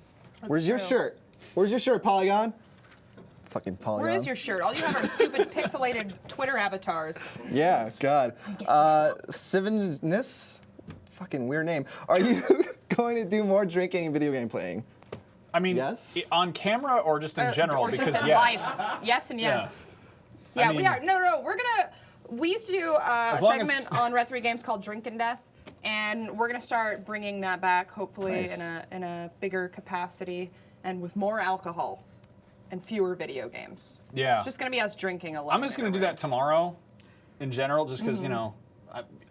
Where's your true. shirt? Where's your shirt, Polygon? Fucking Polygon. Where is your shirt? All you have are stupid pixelated Twitter avatars. Yeah, God. Sivanis? Fucking weird name. Are you going to do more drinking and video game playing? I mean, Yes? on camera or just in general? Or because just in yes. life. Yes and yes. Yeah. Yeah, I we mean- are. No, we're gonna. We used to do a As long segment as- on Red3 Games called Drink and Death, and we're gonna start bringing that back, hopefully Nice. in a bigger capacity and with more alcohol and fewer video games. Yeah. It's just gonna be us drinking alone. I'm just gonna do that tomorrow, in general, just because you know.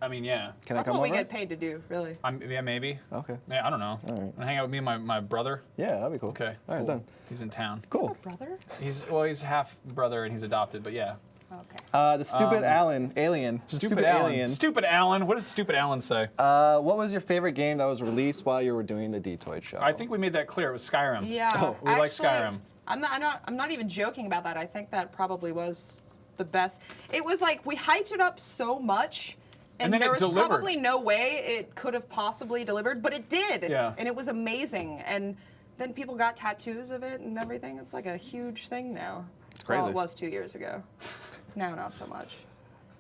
I mean, yeah. Can I That's come what over? we get paid to do, really. Yeah, maybe. Okay. Yeah, I don't know. All right. And hang out with me and my brother. Yeah, that'd be cool. Okay. All right, cool. done. He's in town. Cool. Brother? He's half brother and he's adopted, but yeah. Okay. The stupid alien. The Stupid Alan. Stupid Alan. What does Stupid Alan say? What was your favorite game that was released while you were doing the Detroit show? I think we made that clear. It was Skyrim. Yeah. We like Skyrim. I'm not even joking about that. I think that probably was the best. It was like we hyped it up so much. And then there it was delivered. probably no way it could have possibly delivered, but it did. Yeah. And it was amazing. And then people got tattoos of it and everything. It's like a huge thing now. It's crazy. Well, it was 2 years ago. Now, not so much.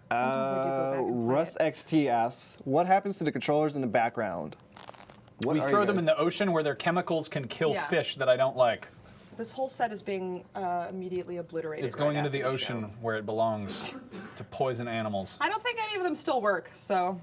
Sometimes I do go back and play Russ it. XT asks, what happens to the controllers in the background? What We are throw you them in guys- the ocean where their chemicals can kill Yeah. fish that I don't like. This whole set is being immediately obliterated. It's going right into the after ocean show. where it belongs, to poison animals. I don't think any of them still work, so.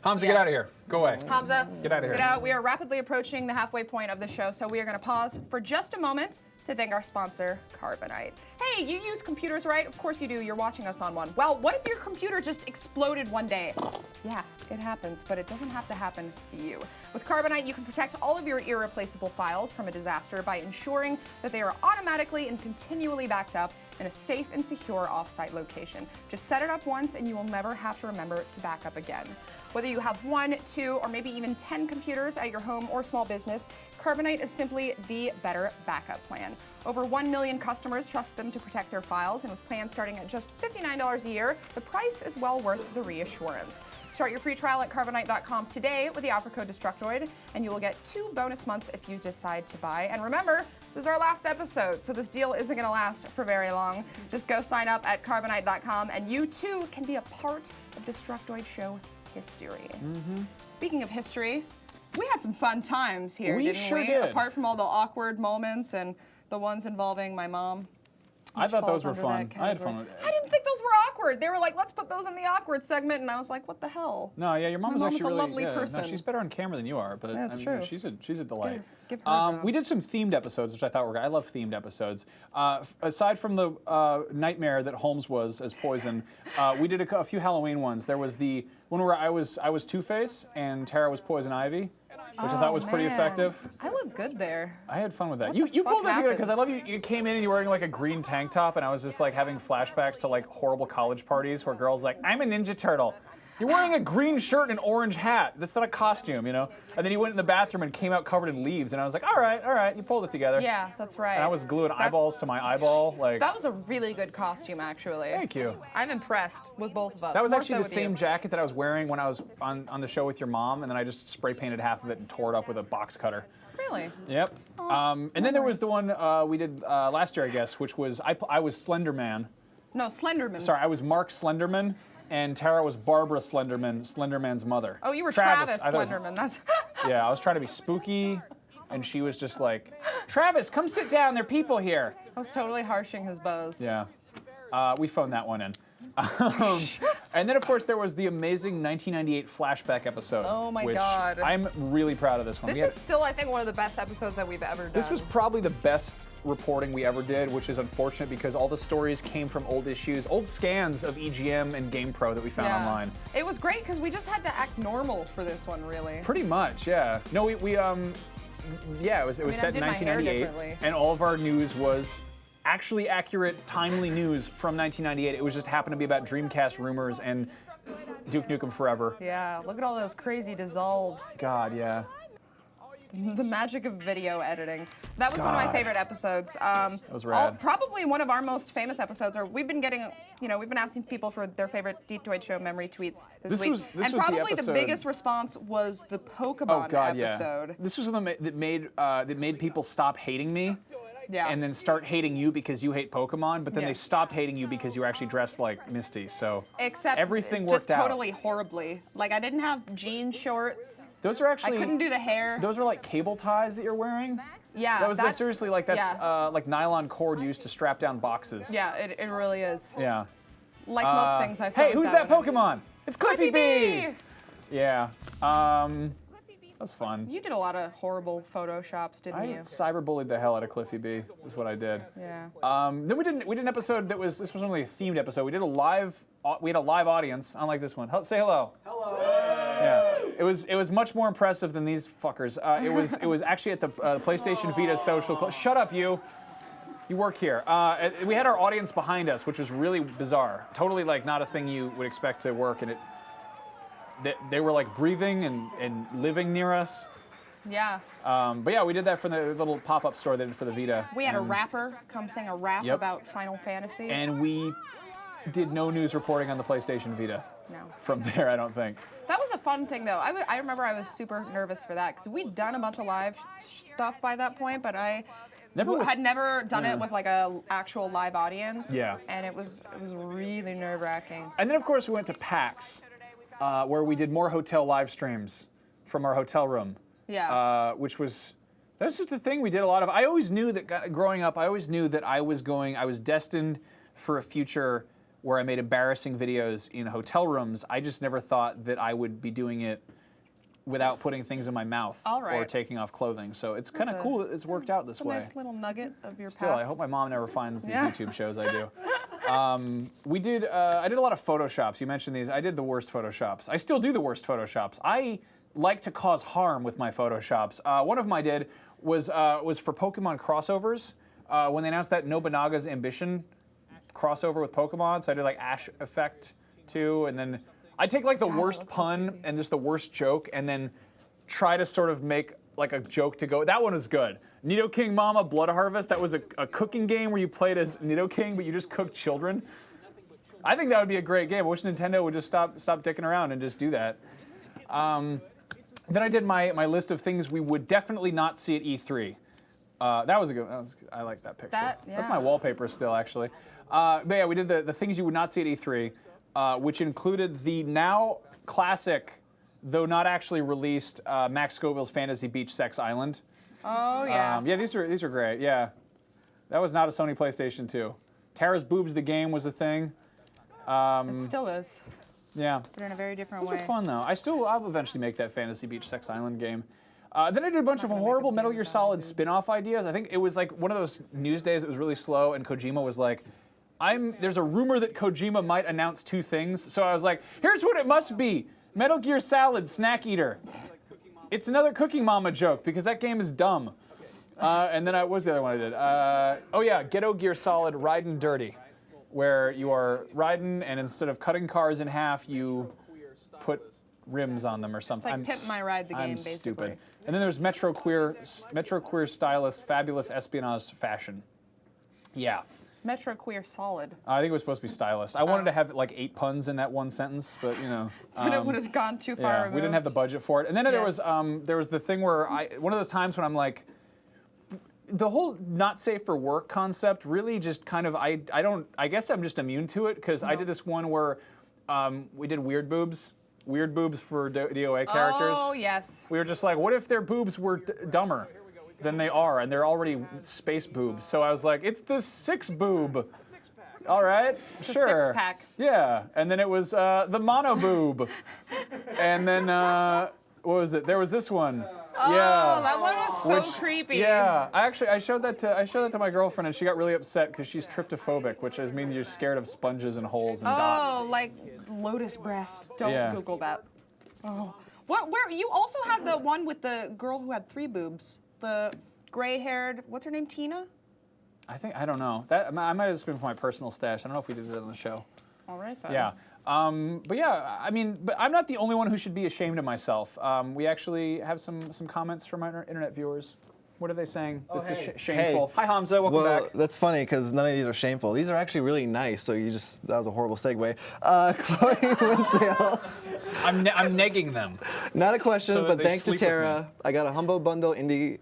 Hamza, Yes. get out of here. Go away. Hamza, Get outta here. Get out. We are rapidly approaching the halfway point of the show, so we are going to pause for just a moment to thank our sponsor, Carbonite. Hey, you use computers, right? Of course you do. You're watching us on one. Well, what if your computer just exploded one day? Yeah, it happens, but it doesn't have to happen to you. With Carbonite, you can protect all of your irreplaceable files from a disaster by ensuring that they are automatically and continually backed up in a safe and secure off-site location. Just set it up once and you will never have to remember to back up again. Whether you have 1, 2, or maybe even 10 computers at your home or small business, Carbonite is simply the better backup plan. Over 1 million customers trust them to protect their files, and with plans starting at just $59 a year, the price is well worth the reassurance. Start your free trial at carbonite.com today with the offer code Destructoid, and you will get 2 bonus months if you decide to buy. And remember, this is our last episode, so this deal isn't going to last for very long. Just go sign up at carbonite.com, and you too can be a part of Destructoid Show history. Speaking of history, we had some fun times here, We didn't sure we? did. Apart from all the awkward moments and the ones involving my mom. I thought falls those were under fun. that I had category. fun with it. I didn't think those were awkward. They were like, let's put those in the awkward segment, and I was like, what the hell? No, yeah, your mom was mom actually is a really lovely yeah, person. No, she's better on camera than you are, but That's I mean, true. she's a delight. give her a job. We did some themed episodes, which I thought were good. I love themed episodes. Aside from the nightmare that Holmes was as Poison, we did a few Halloween ones. There was the one where I was Two-Face and Tara was Poison Ivy, which I thought was pretty Man. effective. I look good there. I had fun with that. What You the fuck pulled that together happened? because I love you. You came in and you were wearing like a green tank top, and I was just like having flashbacks to like horrible college parties where girls like, I'm a Ninja Turtle. You're wearing a green shirt and an orange hat. That's not a costume, you know? And then you went in the bathroom and came out covered in leaves, and I was like, all right, you pulled it together. Yeah, that's right. And I was gluing eyeballs to my eyeball. Like, That was a really good costume, actually. thank you. I'm impressed with both of us. That was More actually so the with same you. jacket that I was wearing when I was on the show with your mom, and then I just spray painted half of it and tore it up with a box cutter. Really? Yep. And then there was the one we did last year, I guess, which was I was Slender Man. No, Slenderman. Sorry, I was Mark Slenderman, and Tara was Barbara Slenderman, Slenderman's mother. Oh, you were Travis I thought it was- Slenderman. That's. Yeah, I was trying to be spooky, and she was just like, Travis, come sit down. There are people here. I was totally harshing his buzz. Yeah. We phoned that one in. And then, of course, there was the amazing 1998 flashback episode. Oh my which God. I'm really proud of this one. This We had- is still, I think, one of the best episodes that we've ever done. This was probably the best reporting we ever did, which is unfortunate because all the stories came from old issues, old scans of EGM and GamePro that we found online. It was great because we just had to act normal for this one, really. Pretty much, yeah. No, yeah, it was I set did in my hair 1998, differently. and all of our news was actually accurate, timely news from 1998. It was just happened to be about Dreamcast rumors and Duke Nukem Forever. Yeah, look at all those crazy dissolves. God, yeah. The magic of video editing. That was one of my God. favorite episodes. That was rad. Probably one of our most famous episodes. Or we've been getting, we've been asking people for their favorite Detroit Show memory tweets this week. This and was the probably the episode- biggest response was the Pokemon Oh God, episode. yeah. This was the one that made people stop hating me. Yeah. And then start hating you because you hate Pokemon, but then Yeah. they stopped hating you because you were actually dressed like Misty. So Except everything just worked out. totally horribly. Like I didn't have jean shorts. Those are I actually couldn't do the hair. those are like cable ties that you're wearing. Yeah, That was that's seriously like that's yeah. like nylon cord used to strap down boxes. Yeah, it really is. Yeah. Like most things, I feel Hey, who's that Pokemon? It's Cliffy B! B! Yeah. That's fun. You did a lot of horrible photoshops, didn't I you? cyberbullied the hell out of Cliffy B. Is what I did. Yeah. Then we did an episode that was only a themed episode. We had a live audience, unlike this one. Say hello. Hello. Yeah. It was much more impressive than these fuckers. It was actually at the PlayStation Vita social club. Shut up, you. You work here. We had our audience behind us, which was really bizarre. Totally like not a thing you would expect to work, and they were like breathing and living near us. Yeah. But yeah, we did that for the little pop-up store they did for the Vita. We had a rapper come sing a rap Yep. about Final Fantasy. And we did no news reporting on the PlayStation Vita. No. From there, I don't think. That was a fun thing, though. I remember I was super nervous for that because we'd done a bunch of live stuff by that point, but I had never done it with like a actual live audience. Yeah. And it was really nerve-wracking. And then, of course, we went to PAX, where we did more hotel live streams from our hotel room. Yeah. Which was, that was just the thing we did a lot of. I always knew that, growing up, I was destined for a future where I made embarrassing videos in hotel rooms. I just never thought that I would be doing it without putting things in my mouth or taking off clothing. So it's kind of cool that it's worked out this way. A nice little nugget of your Still, past. I hope my mom never finds these YouTube shows I do. I did a lot of Photoshops. You mentioned these. I did the worst Photoshops. I still do the worst Photoshops. I like to cause harm with my Photoshops. One of them I did was for Pokemon crossovers. When they announced that Nobunaga's Ambition crossover with Pokemon, so I did like Ash Effect too, and then I take like the worst pun and just the worst joke, and then try to sort of make like a joke to go. That one was good. Nidoking Mama Blood Harvest. That was a cooking game where you played as Nidoking, but you just cooked children. I think that would be a great game. I wish Nintendo would just stop dicking around and just do that. Then I did my list of things we would definitely not see at E3. That was a good. I like that picture. That's my wallpaper still, actually. But yeah, we did the things you would not see at E3, which included the now classic, though not actually released, Max Scoville's Fantasy Beach Sex Island. Oh yeah. Yeah, these are great. Yeah, that was not a Sony PlayStation 2. Tara's Boobs the game was a thing. It still is. Yeah. But in a very different Those way. are fun though. I'll eventually make that Fantasy Beach Sex Island game. Then I did a bunch of horrible Metal Gear Solid spin-off ideas. I think it was like one of those news days that was really slow, and Kojima was like, there's a rumor that Kojima might announce 2 things. So I was like, here's what it must be. Metal Gear Solid Snack Eater. It's another Cooking Mama joke because that game is dumb. And then what was the other one I did? Oh yeah, Ghetto Gear Solid Ridin' Dirty, where you are riding and instead of cutting cars in half, you put rims on them or something. It's like Pimp My Ride the game, I'm basically. stupid. And then there's Metro Queer Stylist Fabulous Espionage Fashion. Yeah. Metro Queer Solid. I think it was supposed to be stylist. I wanted to have like 8 puns in that one sentence, but you know. But it would have gone too far removed. We didn't have the budget for it. And then there was the thing where one of those times when I'm like, the whole not safe for work concept really just kind of, I guess I'm just immune to it because I did this one where we did weird boobs for DOA characters. Oh yes. We were just like, what if their boobs were dumber than they are, and they're already space boobs? So I was like, it's the 6 boob. All right, sure. 6-pack. Yeah, and then it was the mono boob, and then what was it? There was this one. Oh, yeah. that one was so creepy. Yeah, I showed that to my girlfriend, and she got really upset because she's tryptophobic, which means you're scared of sponges and holes and dots. Oh, like lotus breast. Don't Yeah. Google that. Oh. Where you also had the one with the girl who had 3 boobs. The gray-haired, what's her name, Tina? I don't know. That I might have just been for my personal stash. I don't know if we did that on the show. All right then. Yeah. But yeah, I mean, but I'm not the only one who should be ashamed of myself. We actually have some comments from our internet viewers. What are they saying? It's shameful. Hi Hamza, welcome back. That's funny because none of these are shameful. These are actually really nice. So that was a horrible segue. Chloe WISEAU. I'm negging them. Not a question, So that but they thanks to sleep with me. Tara, I got a Humble Bundle indie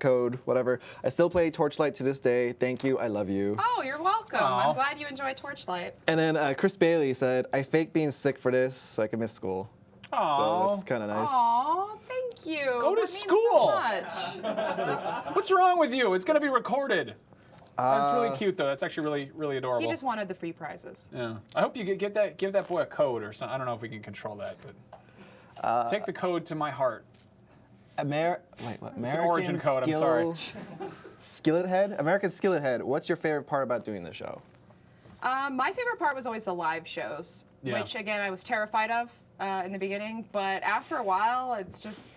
code, whatever. I still play Torchlight to this day. Thank you. I love you. Oh, you're welcome. Aw. I'm glad you enjoy Torchlight. And then Chris Bailey said, I faked being sick for this so I could miss school. So that's kind of nice. Aw, thank you. Go to That means school. so much. What's wrong with you? It's gonna be recorded. That's really cute, though. That's actually really, really adorable. He just wanted the free prizes. Yeah. I hope you give that boy a code or something. I don't know if we can control that, but take the code to my heart. American It's an origin code. I'm sorry. Skillet Head? American Skillet Head. What's your favorite part about doing the show? My favorite part was always the live shows, Yeah. which again I was terrified of in the beginning, but after a while, it's just.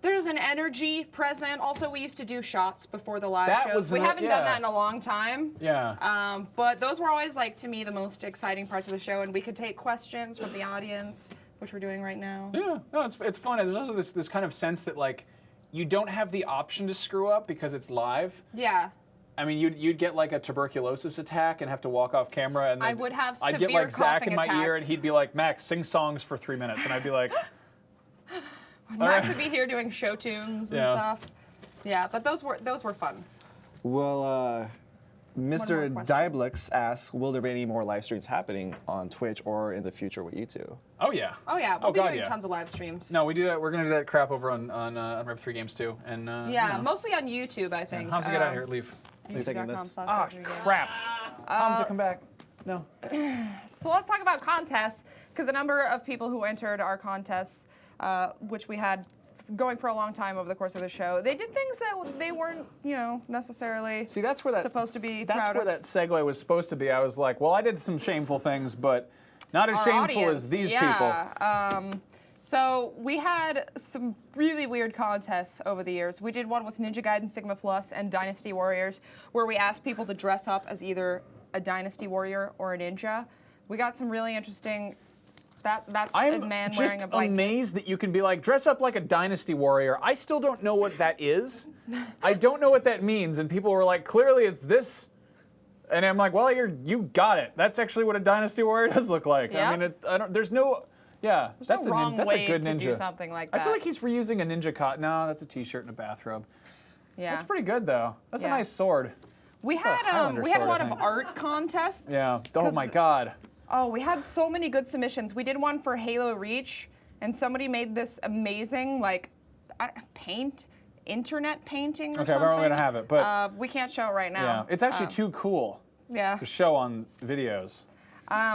There's an energy present. Also, we used to do shots before the live shows. We haven't done that in a long time. Yeah. But those were always, like, to me, the most exciting parts of the show, and we could take questions from the audience, which we're doing right now. Yeah. No, it's fun. There's also this kind of sense that, like, you don't have the option to screw up because it's live. Yeah. I mean, you'd get like a tuberculosis attack and have to walk off camera, and I would have I'd get severe like Zach in my coughing ear, attacks. and he'd be like, "Max, sing songs for 3 minutes," and I'd be like, Max would be here doing show tunes and Yeah. stuff. Yeah, but those were fun. Well, Mr. more question. Dieblix asks, will there be any more live streams happening on Twitch or in the future with you two? "Oh yeah." Oh yeah, we'll be God, doing yeah. tons of live streams. No, we do that. We're gonna do that crap over on Rev 3 Games too, and Yeah, you know. mostly on YouTube, I think. Hamza, get out of here. Leave. taking this? Ah, crap. Hamza, come back. No. So let's talk about contests, because a number of people who entered our contests, which we had going for a long time over the course of the show, they did things that they weren't, necessarily See, that's where that supposed to be That's proud where of. that segue was supposed to be. I was like, well, I did some shameful things, but not as Our shameful audience, as these yeah. So we had some really weird contests over the years. We did one with Ninja Gaiden Sigma Plus and Dynasty Warriors, where we asked people to dress up as either a Dynasty Warrior or a ninja. We got some really interesting. That's a I'm man just wearing a blanket. amazed that you can be like, dress up like a Dynasty Warrior. I still don't know what that is. I don't know what that means. And people were like, clearly it's this. And I'm like, well, you got it. That's actually what a Dynasty Warrior does look like. Yeah. I mean, there's no, yeah, There's that's no wrong that's way a good to ninja. do something like that. I feel like he's reusing a ninja cot. No, that's a t-shirt and a bathrobe. Yeah. That's pretty good though. That's a Yeah. nice sword. We That's a had Highlander we had a sword, I lot of think. art contests. Yeah. Oh 'cause my God. Oh, we had so many good submissions. We did one for Halo Reach, and somebody made this amazing, internet painting or Okay, something. we're only gonna have it, but we can't show it right yeah, now. it's actually too cool Yeah. to show on videos.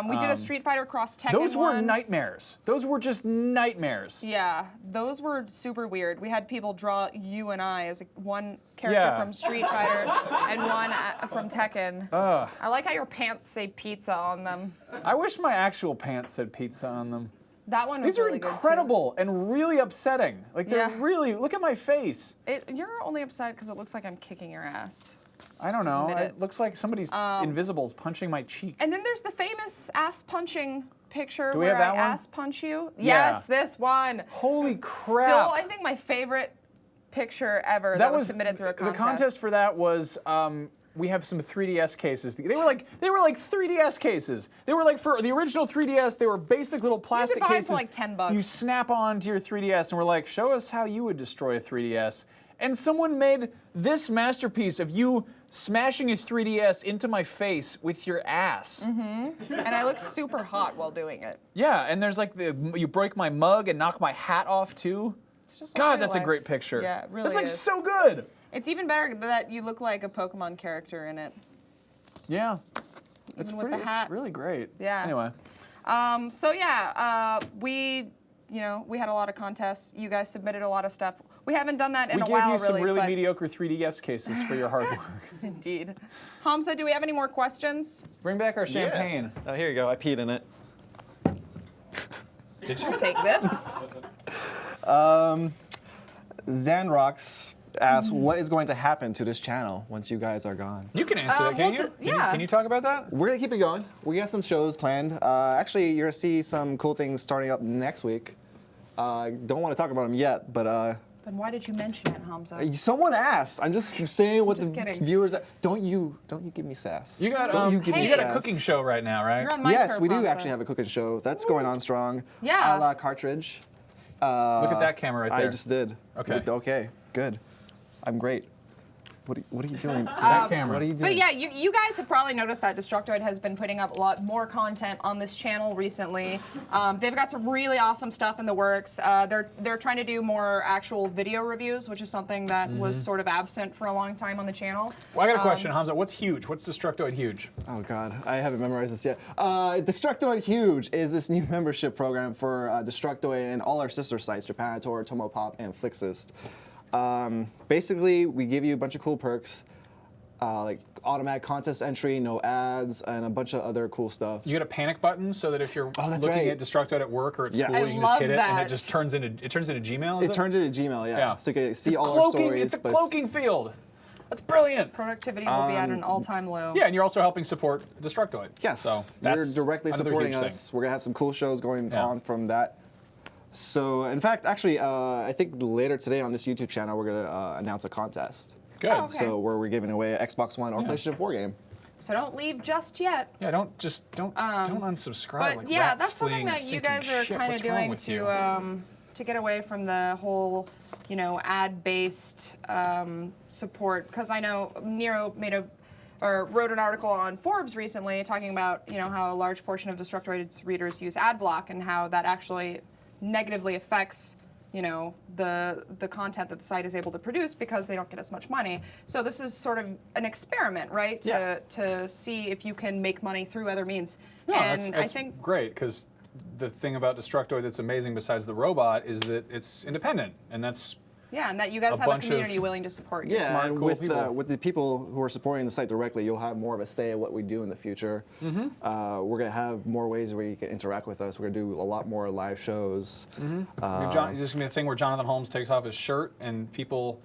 We did a Street Fighter Cross Tekken Those were one. nightmares. Those were just nightmares. Yeah, those were super weird. We had people draw you and I as one character Yeah. from Street Fighter and one from Tekken. Ugh. I like how your pants say pizza on them. I wish my actual pants said pizza on them. That one was These are really incredible and really upsetting. Like they're Yeah. really, look at my face. good too. You're only upset because it looks like I'm kicking your ass. I don't know. admit It it. looks like somebody's invisible's punching my cheek. And then there's the famous ass punching picture Do we where have that I one? ass punch you. Yeah. Yes, this one. Holy crap. Still, I think my favorite picture ever that was submitted through a contest. The contest for that was we have some 3DS cases. They were like 3DS cases. They were like for the original 3DS. They were basic little plastic buy 'em for cases. like $10. You snap onto your 3DS, and we're like, show us how you would destroy a 3DS. And someone made this masterpiece of you smashing a 3DS into my face with your ass. And I look super hot while doing it. Yeah, and there's like you break my mug and knock my hat off too. It's just God, like that's a real great life. picture. Yeah, it really That's like is. so good. It's even better that you look like a Pokemon character in it. Yeah. It's Even with pretty. the hat. It's really great. Yeah. Anyway. So yeah, we had a lot of contests. You guys submitted a lot of stuff. We haven't done that in We a gave while, you some really but mediocre 3DS cases for your hard work. indeed. Hamza, do we have any more questions? Bring back our champagne. Oh, here you go. I peed in it. Did you? I'll take this. Zanrox asks, what is going to happen to this channel once you guys are gone? You can answer that, can we'll you? do- yeah. Can you talk about that? We're gonna keep it going. We got some shows planned. Actually, you're gonna see some cool things starting up next week. Don't want to talk about them yet, but Then why did you mention it, Hamza? someone asked. I'm just saying what Just the kidding. viewers. Don't you give me sass. You got Don't you give me you got a sass. cooking show right now, right? You're on my Yes, turf, we do Hamza. actually have a cooking show. That's going on strong. Yeah. A la Cartridge. Look at that camera right there. I just did. Okay. Okay. Good. I'm great. What are you doing? That camera. What are you doing? But yeah, you guys have probably noticed that Destructoid has been putting up a lot more content on this channel recently. They've got some really awesome stuff in the works. They're trying to do more actual video reviews, which is something that was sort of absent for a long time on the channel. Well, I got a question, Hamza. What's huge? What's Destructoid huge? Oh God, I haven't memorized this yet. Destructoid Huge is this new membership program for Destructoid and all our sister sites, Japanator, Tomopop, and Flixist. Basically, we give you a bunch of cool perks, like automatic contest entry, no ads, and a bunch of other cool stuff. You get a panic button so that if you're that's looking right. at Destructoid at work or at Yeah. school, I you can just love hit it and that. it just turns into Gmail. Is It turns into Gmail, yeah. So you can see all our stories. It's a but cloaking field. That's brilliant. Productivity will be at an all-time low. Yeah, and you're also helping support Destructoid. Yes, So you're that's directly another supporting huge us. thing. We're gonna have some cool shows going Yeah. on from that. So, in fact, actually, I think later today on this YouTube channel, we're gonna announce a contest. Good. Oh, okay. So where we're giving away an Xbox One or PlayStation 4 game. So don't leave just yet. Yeah, don't unsubscribe. But like yeah, rats that's something fleeing a that you sinking guys are ship. kind of What's wrong doing with you? to get away from the whole, ad-based support. Because I know Nero wrote an article on Forbes recently talking about how a large portion of Destructoid's readers use ad block and how that actually negatively affects the content that the site is able to produce because they don't get as much money. So this is sort of an experiment, right? To see if you can make money through other means. No, and that's I think great because the thing about Destructoid that's amazing besides the robot is that it's independent, and that's and that you guys a have a bunch of- community willing to support you. Yeah, Smart, and cool with people. with the people who are supporting the site directly, you'll have more of a say in what we do in the future. We're gonna have more ways where you can interact with us. We're gonna do a lot more live shows. There's gonna be a thing where Jonathan Holmes takes off his shirt and people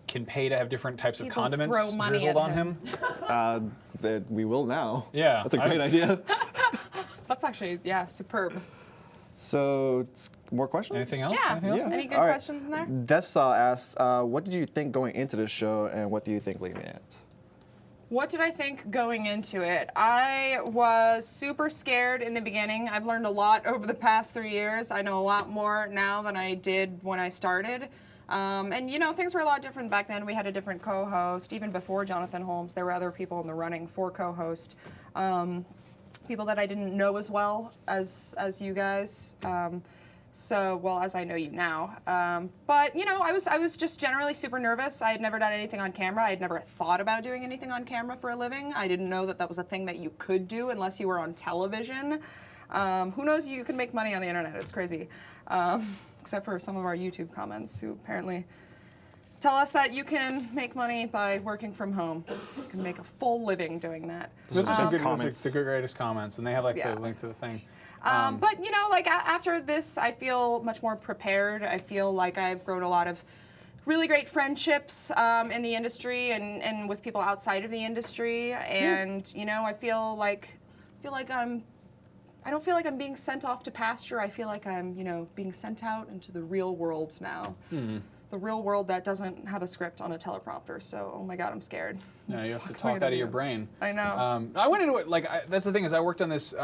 can pay to have different types of People condiments throw money drizzled at on him. That we will now. Yeah, that's a great idea. That's actually, superb. So, more questions? Anything else? Yeah. Anything else? Any good All right. questions in there? Dessa asks, what did you think going into this show, and what do you think leaving it? What did I think going into it? I was super scared in the beginning. I've learned a lot over the past 3 years. I know a lot more now than I did when I started. And things were a lot different back then. We had a different co-host. Even before Jonathan Holmes, there were other people in the running for co-host. People that I didn't know as well as you guys. As I know you now. But I was just generally super nervous. I had never done anything on camera. I had never thought about doing anything on camera for a living. I didn't know that was a thing that you could do unless you were on television. Who knows? You can make money on the internet. It's crazy. Except for some of our YouTube comments who apparently tell us that you can make money by working from home. You can make a full living doing that. This is some good comments. music, the greatest comments, and they have Yeah. the link to the thing. But after this, I feel much more prepared. I feel like I've grown a lot of really great friendships in the industry and with people outside of the industry. And I feel like I don't feel like I'm being sent off to pasture. I feel like I'm being sent out into the real world now. The real world that doesn't have a script on a teleprompter. So, oh my God, I'm scared. Yeah, you have to What am I talk gonna out of your do? brain. I know. I went into it that's the thing is I worked on this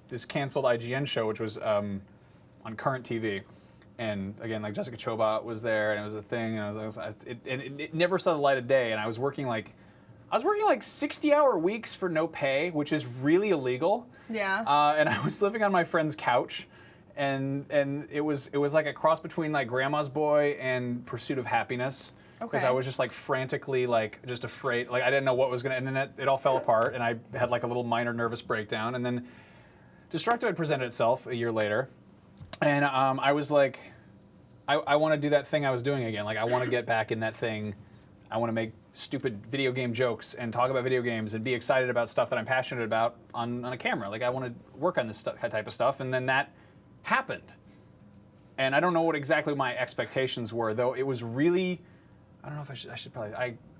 this canceled IGN show, which was on Current TV, and again Jessica Chobot was there, and it was a thing, and it never saw the light of day, and I was working 60-hour weeks for no pay, which is really illegal. Yeah. And I was living on my friend's couch, and it was like a cross between Grandma's Boy and Pursuit of Happiness. Because Okay. I was just frantically just afraid, I didn't know what was gonna, and then it all fell apart, and I had a little minor nervous breakdown, and then Destructoid presented itself a year later, and I was like, I want to do that thing I was doing again. I want to get back in that thing. I want to make stupid video game jokes and talk about video games and be excited about stuff that I'm passionate about on a camera. I want to work on this type of stuff, and then that happened. And I don't know what exactly my expectations were, though it was really, I don't know if I should probably,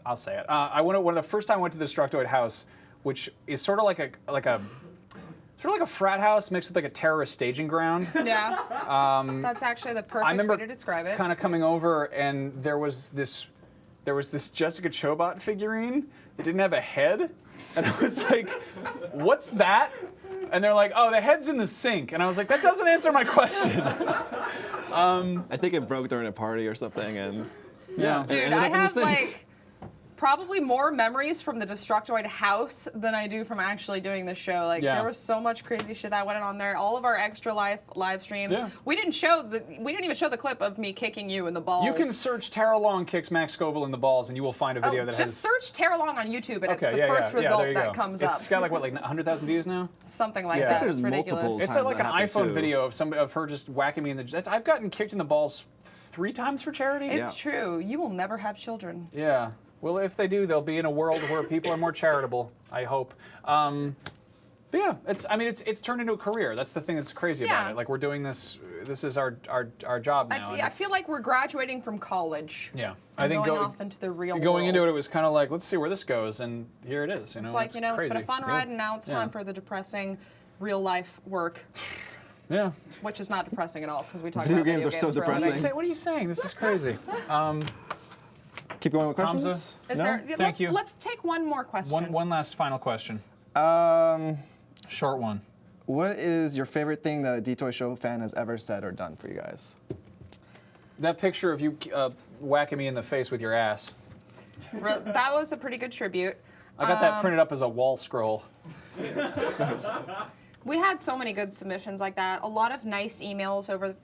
I'll say it. One of the first time I went to the Destructoid house, which is sort of like a frat house mixed with a terrorist staging ground. Yeah. That's actually the I perfect remember way to describe it. kind of coming over, and there was this Jessica Chobot figurine that didn't have a head, and I was like, "What's that?" And they're like, "Oh, the head's in the sink," and I was like, "That doesn't answer my question." I think it broke during a party or something, and Yeah. Dude, ended I up in this have thing. probably more memories from the Destructoid house than I do from actually doing the show. Like there was so much crazy shit that went on there. All of our extra live streams. Yeah. We didn't even show the clip of me kicking you in the balls. You can search Tara Long kicks Max Scoville in the balls, and you will find a video that just has. search Tara Long on YouTube, and it's the first result that comes up. It's got like what, like 100,000 views now? Something like Yeah. that. There's It's ridiculous. multiples. It's Time like an that happened iPhone too. video of her just whacking me in the. I've gotten kicked in the balls 3 times for charity. It's true. You will never have children. Yeah. Well, if they do, they'll be in a world where people are more charitable. I hope. But yeah, it's turned into a career. That's the thing that's crazy about it. Like we're doing this. This is our job now. I feel like we're graduating from college. Yeah. I think going off into the real going world. into it was kind of like, let's see where this goes, and here it is. You know, It's like, crazy. it's been a fun ride, and now it's time for the depressing real life work. Yeah. Which is not depressing at all, because we talk Video about games are so for a living. depressing. What are you saying? This is crazy. Keep going with questions. Hamza? Is No? there, Thank you. Let's take one more question. One last final question. Short one. What is your favorite thing that a D-Toy Show fan has ever said or done for you guys? That picture of you whacking me in the face with your ass. That was a pretty good tribute. I got that printed up as a wall scroll. We had so many good submissions like that. A lot of nice emails over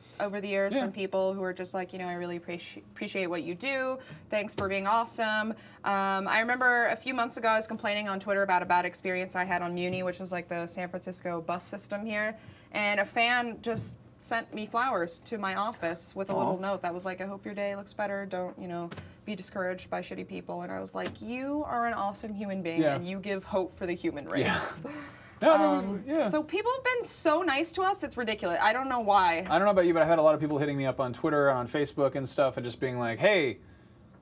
the years from people who were just like, I really appreciate what you do. Thanks for being awesome. I remember a few months ago I was complaining on Twitter about a bad experience I had on Muni, which was like the San Francisco bus system here. And a fan just sent me flowers to my office with a little note that was like, I hope your day looks better. Don't, be discouraged by shitty people. And I was like, you are an awesome human being and you give hope for the human race. Yeah. So people have been so nice to us, it's ridiculous. I don't know why. I don't know about you, but I've had a lot of people hitting me up on Twitter, on Facebook and stuff, and just being like, "Hey,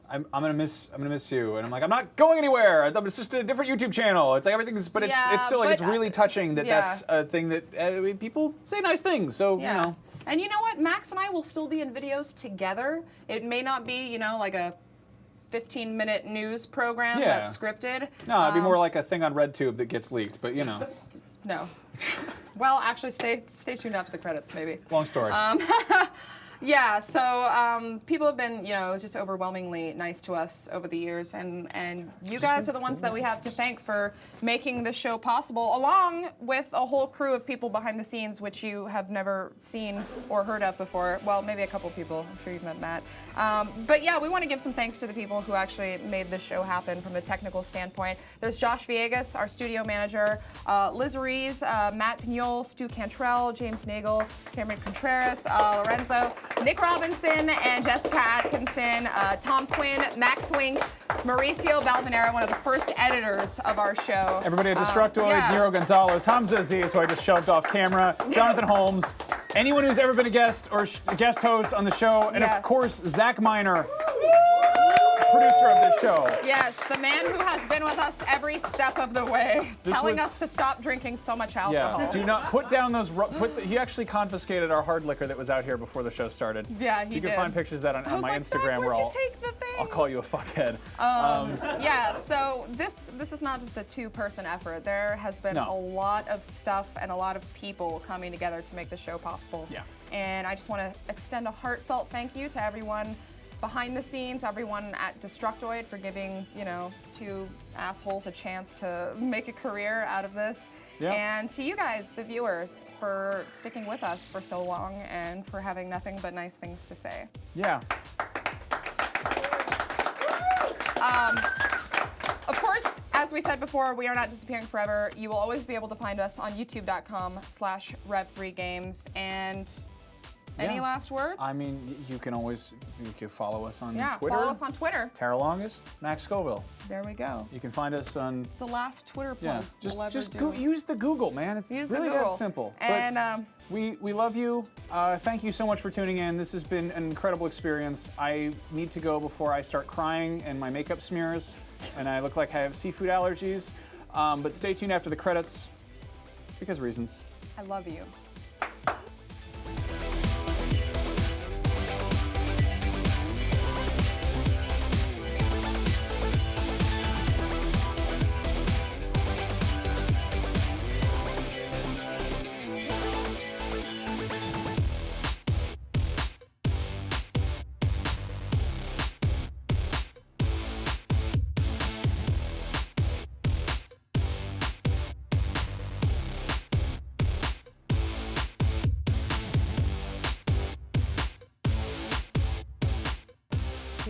I'm gonna miss you," and I'm like, "I'm not going anywhere. It's just a different YouTube channel. It's like everything's, but it's still like it's really touching that that's a thing that people say nice things. So you know." And you know what? Max and I will still be in videos together. It may not be, like a 15-minute news program that's scripted. No, it'd be more like a thing on RedTube that gets leaked, but No. Well, actually, stay tuned after the credits, maybe. Long story. Yeah, so people have been, just overwhelmingly nice to us over the years, and you guys are the ones that we have to thank for making this show possible, along with a whole crew of people behind the scenes, which you have never seen or heard of before. Well, maybe a couple people. I'm sure you've met Matt. But yeah, we want to give some thanks to the people who actually made this show happen from a technical standpoint. There's Josh Villegas, our studio manager, Liz RUIZ, Matt Pignol, Stu Cantrell, James Nagel, Cameron Contreras, Lorenzo, Nick Robinson and Jessica Atkinson, Tom Quinn, Max Wink, Mauricio Balvanera, one of the first editors of our show. Everybody at Destructoid, Nero Gonzalez, Hamza Aziz, who I just shoved off camera, Jonathan Holmes, anyone who's ever been a guest or guest host on the show, and of course, Zach Miner, producer of this show. Yes, the man who has been with us every step of the way, telling us to stop drinking so much alcohol. Yeah, do not put down those. He actually confiscated our hard liquor that was out here before the show started. Yeah, he did. You can find pictures of that on my Instagram. Where'd you take the things? I'll call you a fuckhead. Yeah, so this is not just a two-person effort. There has been a lot of stuff and a lot of people coming together to make the show possible. Yeah. And I just want to extend a heartfelt thank you to everyone behind the scenes, everyone at Destructoid for giving, two assholes a chance to make a career out of this. Yeah. And to you guys, the viewers, for sticking with us for so long and for having nothing but nice things to say. Yeah. Of course, as we said before, we are not disappearing forever. You will always be able to find us on youtube.com/Rev3Games. And any last words? I mean, you can follow us on Twitter. Follow us on Twitter. Tara Longest, Max Scoville. There we go. You can find us on. It's the last Twitter plug. Just we'll use the Google, man. It's really that simple. And we love you. Thank you so much for tuning in. This has been an incredible experience. I need to go before I start crying and my makeup smears, and I look like I have seafood allergies. But stay tuned after the credits, because reasons. I love you.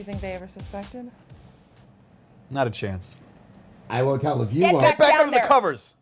you think they ever suspected? Not a chance. I won't tell if you Get won't. back Back down under the there. covers.